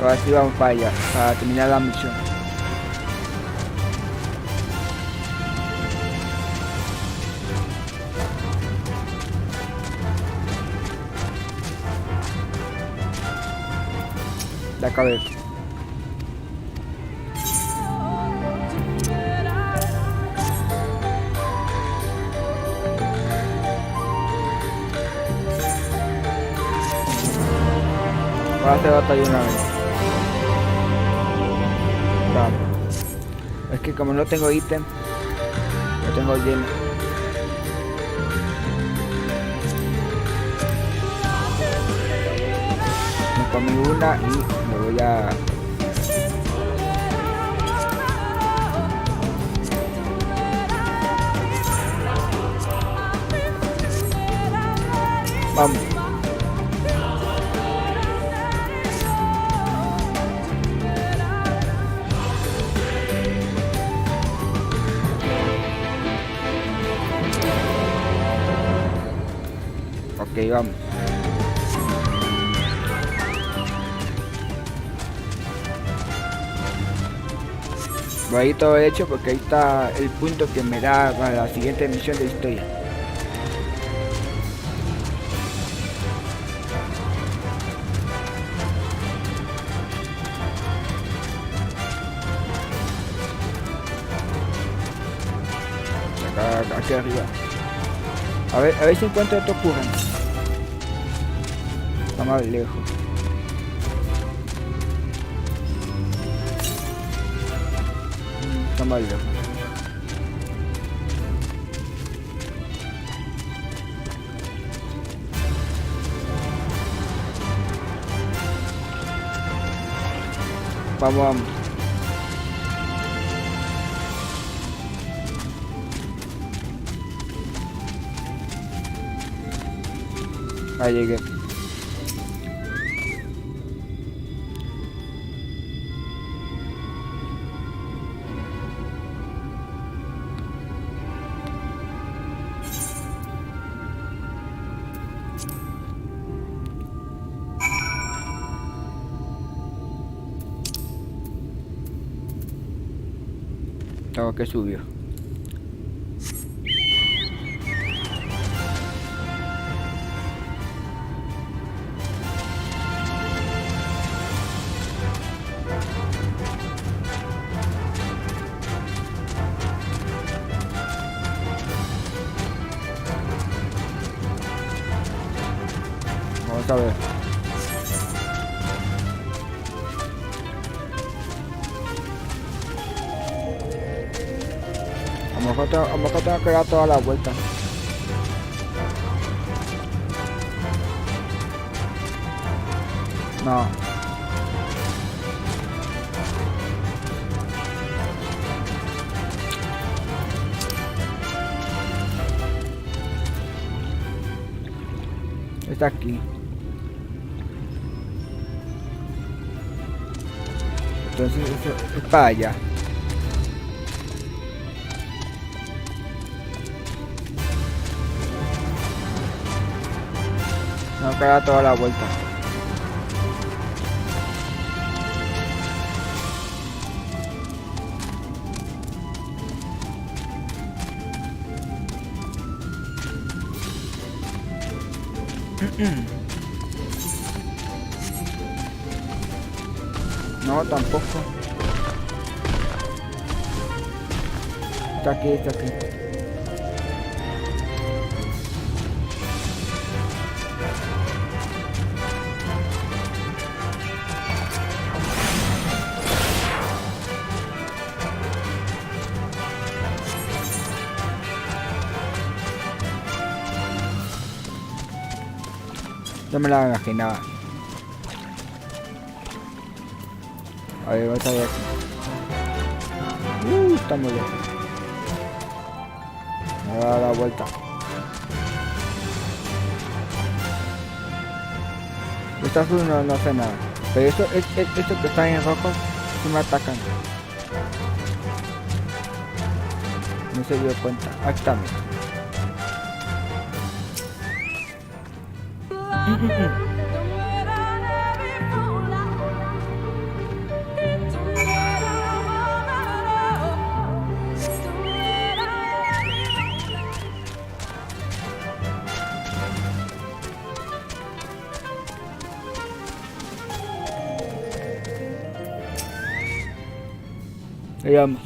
Ahora sí vamos para allá, para terminar la misión. La cabeza. Voy a hacer batalla una vez. Vamos. Es que como no tengo ítem, lo tengo lleno. Me comí una y me voy a... Vamos. Ok, vamos. Voy ahí todo hecho porque ahí está el punto que me da para la siguiente misión de historia. Acá, aquí arriba. A ver si encuentro otro curran. Está más lejos. Está más lejos. Vamos, vamos. Ahí llegué. Tengo que subir. Vamos a ver. A lo mejor tengo que dar toda la vuelta. No. Está aquí. Entonces eso es para allá. No que dar toda la vuelta. No, tampoco. Está aquí, está aquí. No me la imaginaba. A ver, vamos a ver aquí. Estamos bien. Me va a dar la vuelta. Esta azul no hace nada. Pero esto que está en rojo, sí me atacan. No se dio cuenta. Aquí está. Veamos.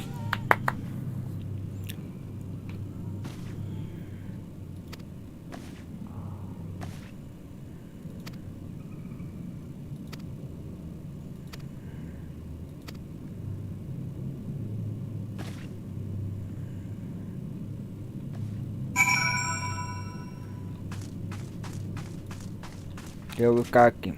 Voy a buscar aquí.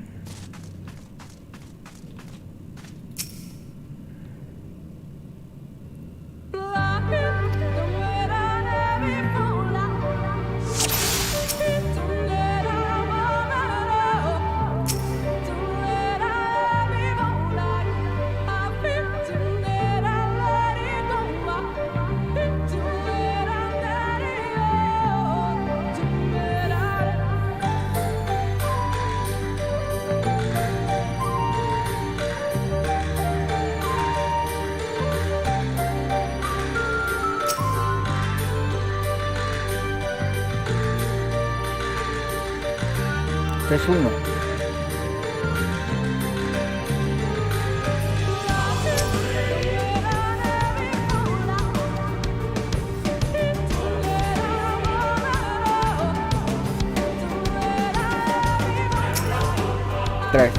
Es uno. Tres.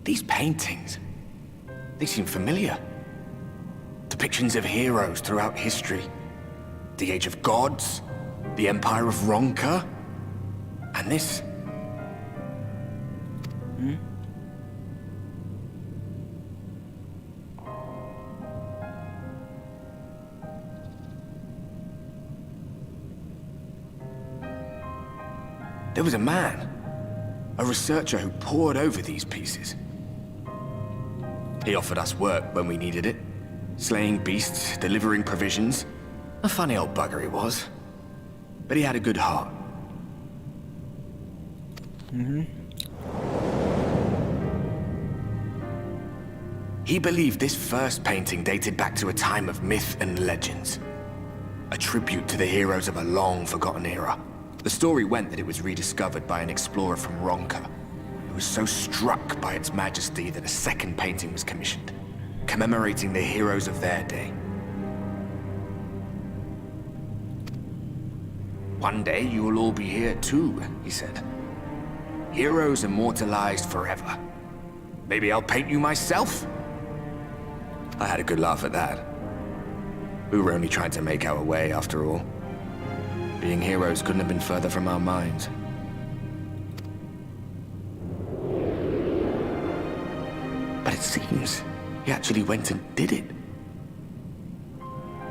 These paintings, they seem familiar. Depictions of heroes throughout history. The Age of Gods, the Empire of Ronka, and this. There was a man, a researcher who pored over these pieces. He offered us work when we needed it. Slaying beasts, delivering provisions. A funny old bugger he was. But he had a good heart. He believed this first painting dated back to a time of myth and legends. A tribute to the heroes of a long-forgotten era. The story went that it was rediscovered by an explorer from Ronka, who was so struck by its majesty that a second painting was commissioned, commemorating the heroes of their day. One day you will all be here too, he said. Heroes immortalized forever. Maybe I'll paint you myself? I had a good laugh at that. We were only trying to make our way after all. Being heroes couldn't have been further from our minds. But it seems he actually went and did it.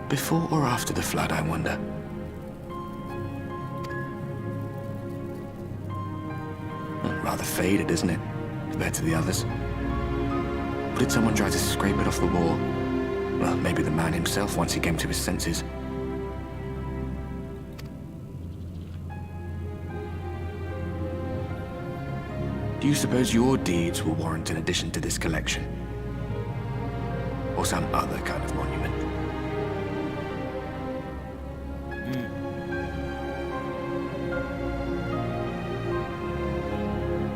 Before or after the flood, I wonder. Rather faded, isn't it, compared to the others? Or did someone try to scrape it off the wall? Well, maybe the man himself once he came to his senses. Do you suppose your deeds will warrant an addition to this collection? Or some other kind of monument?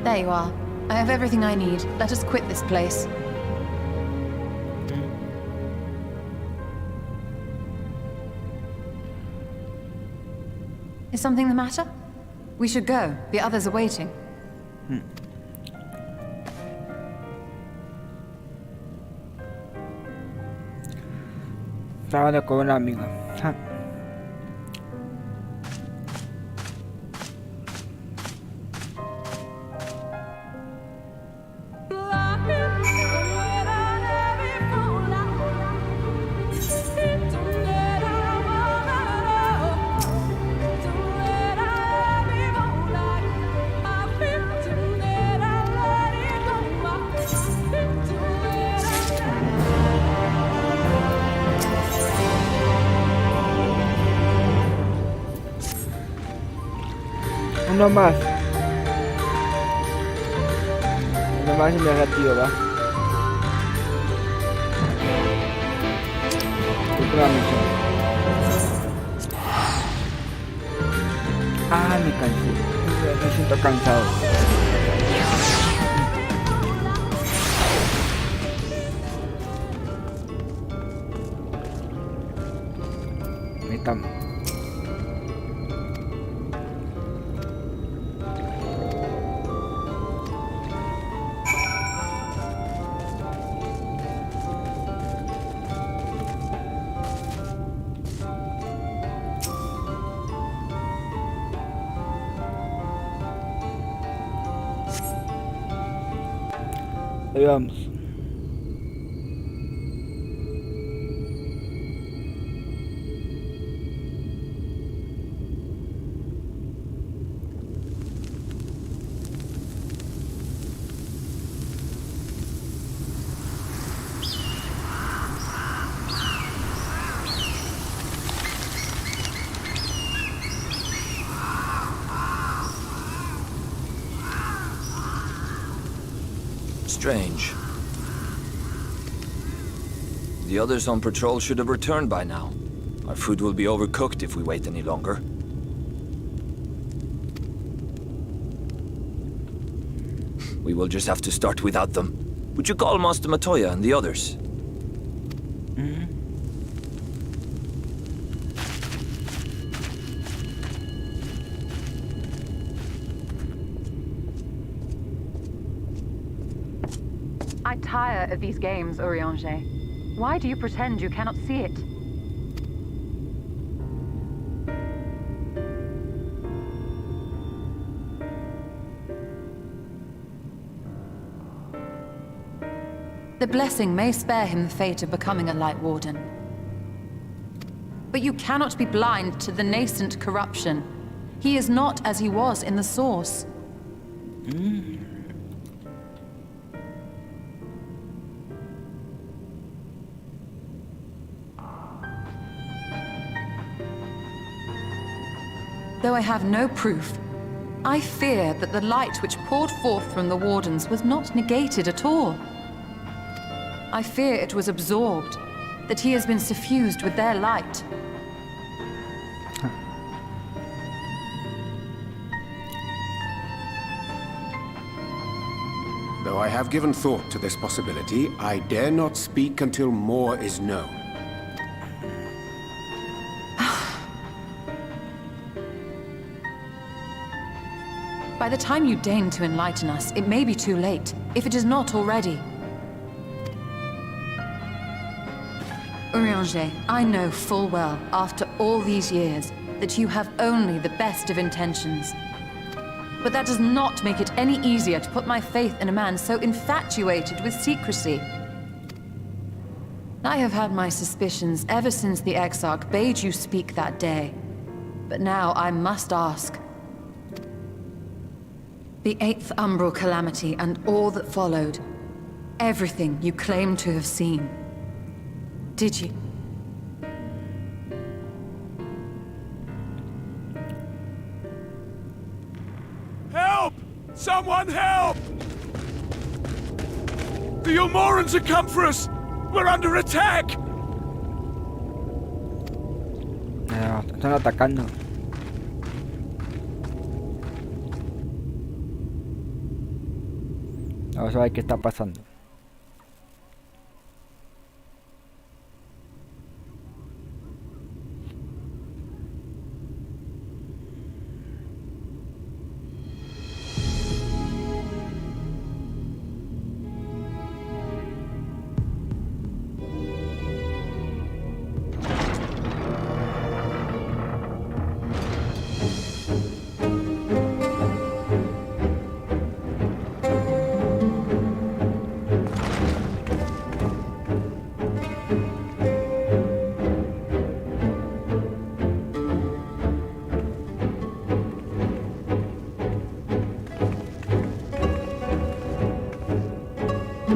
There you are. I have everything I need. Let us quit this place. Is something the matter? We should go. The others are waiting. Estaba con una amiga. Uno más. Uno más y negativo, va. Última misión. Ah, me cansé. Me siento cansado. Ahí estamos. Ahí vamos. Strange. The others on patrol should have returned by now. Our food will be overcooked if we wait any longer. We will just have to start without them. Would you call Master Matoya and the others? I tire of these games, Urianger. Why do you pretend you cannot see it? The blessing may spare him the fate of becoming a Light Warden. But you cannot be blind to the nascent corruption. He is not as he was in the Source. Though I have no proof, I fear that the light which poured forth from the Wardens was not negated at all. I fear it was absorbed, that he has been suffused with their light. Though I have given thought to this possibility, I dare not speak until more is known. By the time you deign to enlighten us, it may be too late, if it is not already. Urianger, I know full well, after all these years, that you have only the best of intentions. But that does not make it any easier to put my faith in a man so infatuated with secrecy. I have had my suspicions ever since the Exarch bade you speak that day. But now I must ask. The 8th Umbral Calamity and all that followed. Everything you claim to have seen. Did you? Help! Someone help! The Ilmorans have come for us! We're under attack! Están atacando. Vamos a ver qué está pasando.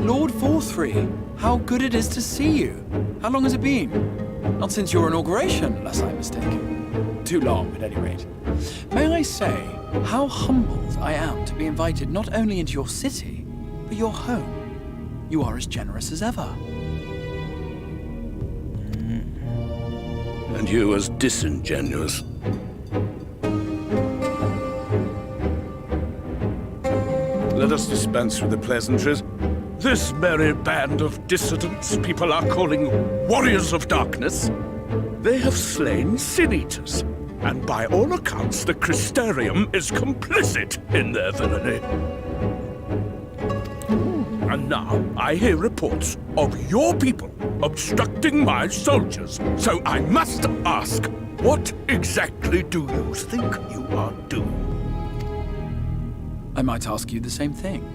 Lord Forthry, how good it is to see you. How long has it been? Not since your inauguration, unless I'm mistaken. Too long, at any rate. May I say how humbled I am to be invited not only into your city, but your home. You are as generous as ever. And you as disingenuous. Let us dispense with the pleasantries. This merry band of dissidents people are calling warriors of darkness. They have slain sin-eaters, and by all accounts the Crystarium is complicit in their villainy. And now I hear reports of your people obstructing my soldiers, so I must ask, what exactly do you think you are doing? I might ask you the same thing.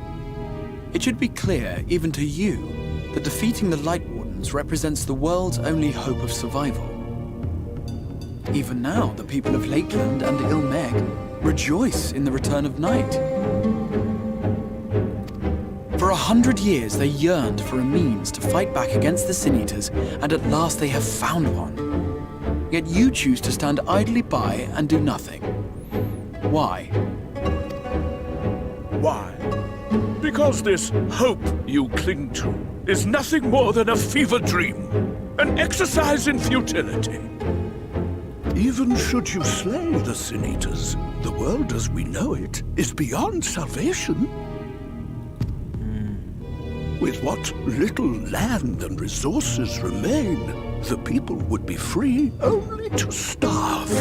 It should be clear, even to you, that defeating the Light Wardens represents the world's only hope of survival. Even now, the people of Lakeland and Ilmeg rejoice in the return of night. For 100 years, they yearned for a means to fight back against the Sin-Eaters, and at last they have found one. Yet you choose to stand idly by and do nothing. Why? Why? Because this hope you cling to is nothing more than a fever dream, an exercise in futility. Even should you slay the Sin-Eaters, the world as we know it is beyond salvation. With what little land and resources remain, the people would be free only to starve.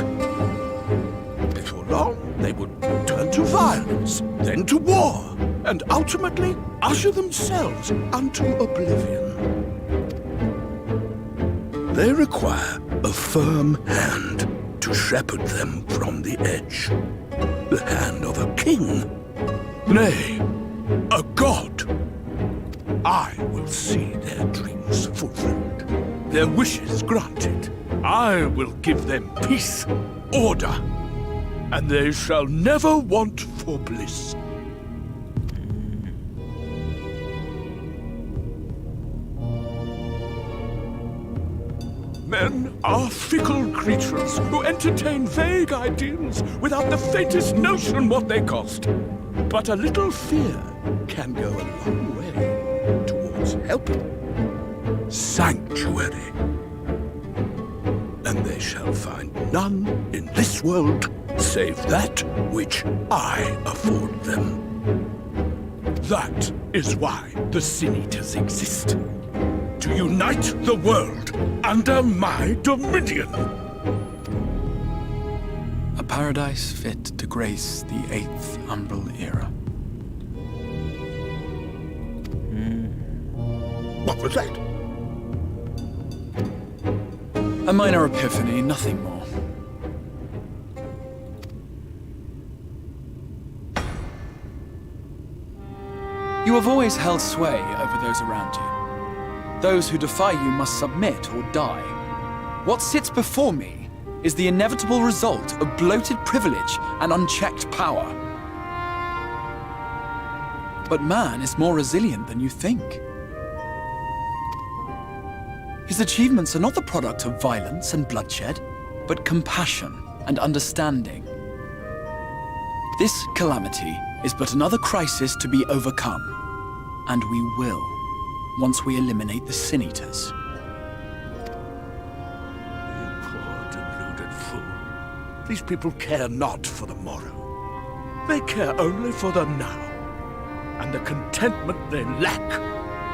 Before long, they would turn to violence, then to war, and ultimately usher themselves unto oblivion. They require a firm hand to shepherd them from the edge. The hand of a king, nay, a god. I will see their dreams fulfilled, their wishes granted. I will give them peace, order, and they shall never want for bliss. Men are fickle creatures who entertain vague ideals without the faintest notion what they cost. But a little fear can go a long way towards helping. Sanctuary. And they shall find none in this world save that which I afford them. That is why the Sin-Eaters exist. To unite the world under my dominion. A paradise fit to grace the 8th Umbral era. What was that? A minor epiphany, nothing more. You have always held sway over those around you. Those who defy you must submit or die. What sits before me is the inevitable result of bloated privilege and unchecked power. But man is more resilient than you think. His achievements are not the product of violence and bloodshed, but compassion and understanding. This calamity is but another crisis to be overcome, and we will, once we eliminate the Sin-Eaters. You poor deluded fool. These people care not for the morrow. They care only for the now. and the contentment they lack.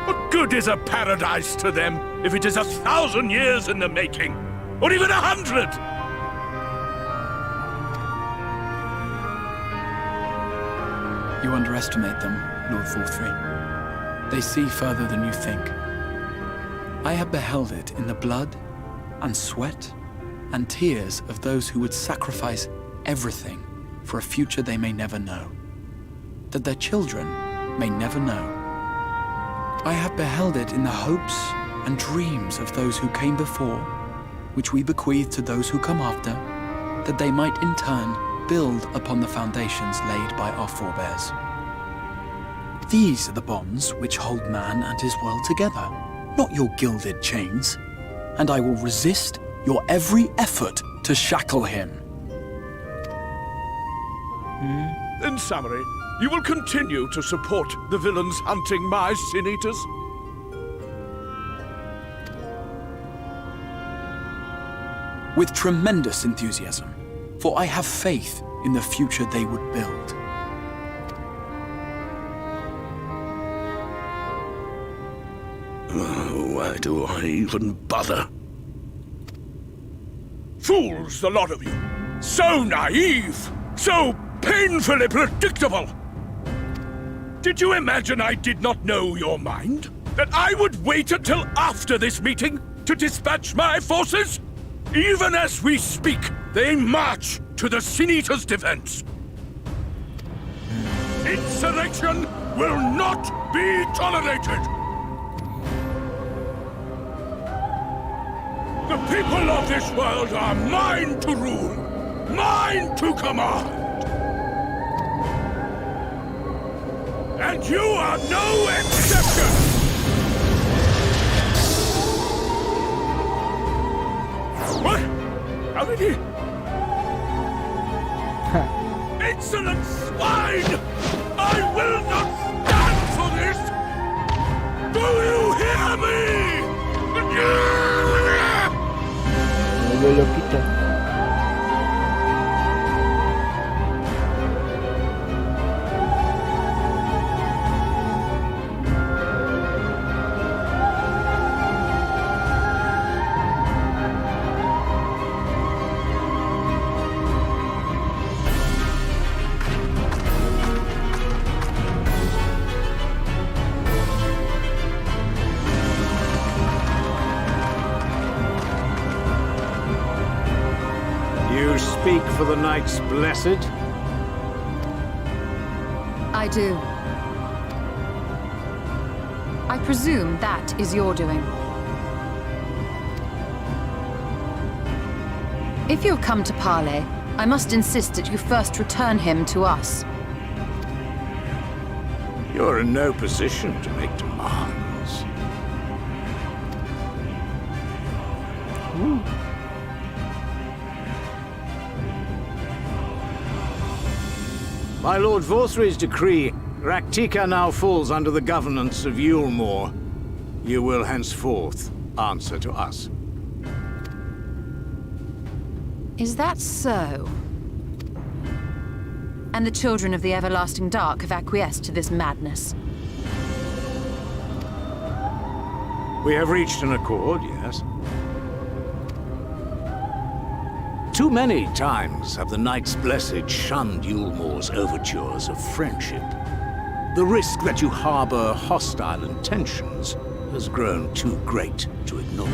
What good is a paradise to them if it is 1,000 years in the making, or even 100? You underestimate them, Lord Forthry. They see further than you think. I have beheld it in the blood and sweat and tears of those who would sacrifice everything for a future they may never know, that their children may never know. I have beheld it in the hopes and dreams of those who came before, which we bequeath to those who come after, that they might in turn build upon the foundations laid by our forebears. These are the bonds which hold man and his world together, not your gilded chains, and I will resist your every effort to shackle him. In summary, you will continue to support the villains hunting my Sin Eaters? With tremendous enthusiasm, for I have faith in the future they would build. Why do I even bother? Fools, the lot of you! So naive! So painfully predictable! Did you imagine I did not know your mind? That I would wait until after this meeting to dispatch my forces? Even as we speak, they march to the Sin Eaters' defense. Insurrection will not be tolerated! The people of this world are mine to rule, mine to command. And you are no exception! What? How did he? Insolent swine! I will not stand for this! Do you hear me? Me lo quita. Speak for the Knights Blessed? I do. I presume that is your doing. If you'll come to parley, I must insist that you first return him to us. You're in no position to make demands. By Lord Forthry's decree, Raktika now falls under the governance of Yulmore. You will henceforth answer to us. Is that so? And the children of the Everlasting Dark have acquiesced to this madness? We have reached an accord, yes. Too many times have the Knights Blessed shunned Yulmore's overtures of friendship. The risk that you harbor hostile intentions has grown too great to ignore.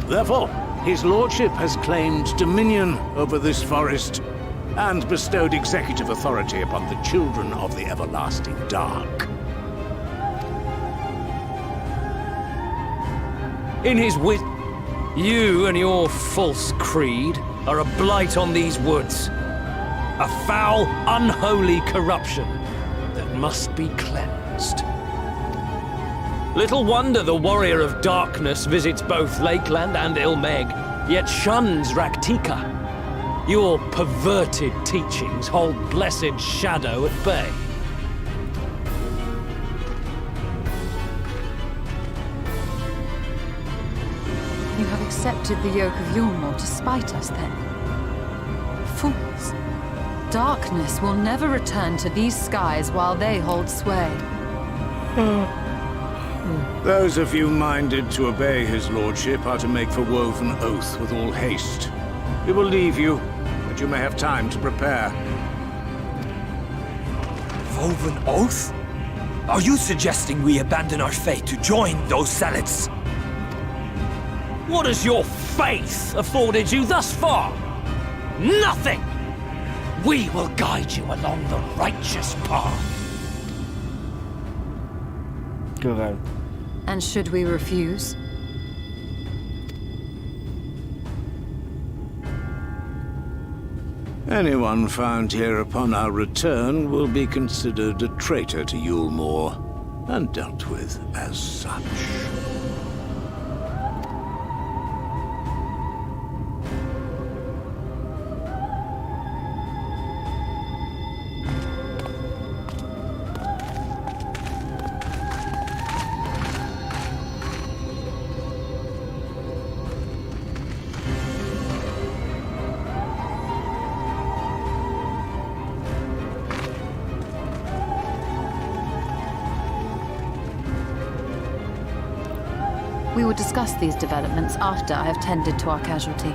Therefore, his lordship has claimed dominion over this forest and bestowed executive authority upon the children of the Everlasting Dark. In his wit, you and your false creed are a blight on these woods. A foul, unholy corruption that must be cleansed. Little wonder the warrior of darkness visits both Lakeland and Ilmeg, yet shuns Raktika. Your perverted teachings hold blessed shadow at bay. You have accepted the yoke of Yulmore to spite us, then? Fools. Darkness will never return to these skies while they hold sway. Those of you minded to obey his lordship are to make for woven oath with all haste. We will leave you, but you may have time to prepare. Woven oath? Are you suggesting we abandon our fate to join those zealots? What has your faith afforded you thus far? Nothing! We will guide you along the righteous path. Correct. And should we refuse? Anyone found here upon our return will be considered a traitor to Yulmore, and dealt with as such. We will discuss these developments after I have tended to our casualty.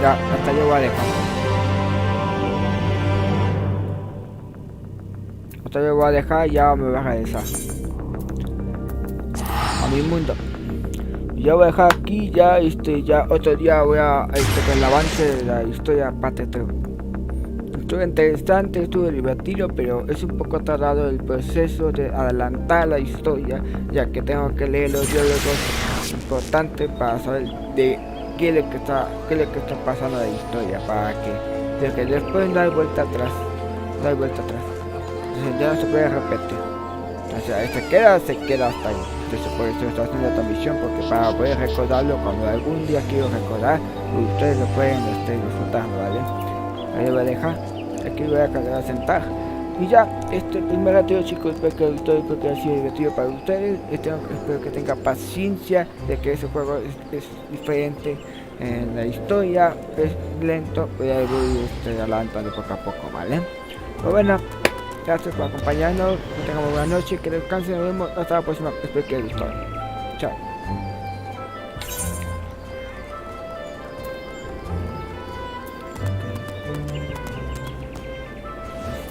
Ya, hasta yo voy a dejar. Hasta yo voy a dejar y ya me voy a regresar a mi mundo. Ya voy a dejar aquí, ya ya otro día voy a con el avance de la historia parte 3. Estuvo interesante, estuvo divertido, pero es un poco tardado el proceso de adelantar la historia, ya que tengo que leer los diálogos importantes para saber de qué es lo que está pasando en la historia, para que después no hay vuelta atrás, entonces ya no se puede repetir. Entonces se queda hasta ahí. Entonces por eso estoy haciendo esta misión, porque para poder recordarlo cuando algún día quiero recordar, ustedes lo pueden disfrutarlo, ¿vale? Ahí voy a dejar, aquí voy a sentar. Y ya, primer ratito, chicos, espero que haya sido divertido para ustedes. Espero que tengan paciencia de que ese juego es diferente en la historia, es lento, pero ahí voy adelantando poco a poco, ¿vale? Pues bueno, gracias por acompañarnos, que tengamos buena noche, que descansen, nos vemos hasta la próxima, espero que les gustó. Chao.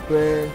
Pues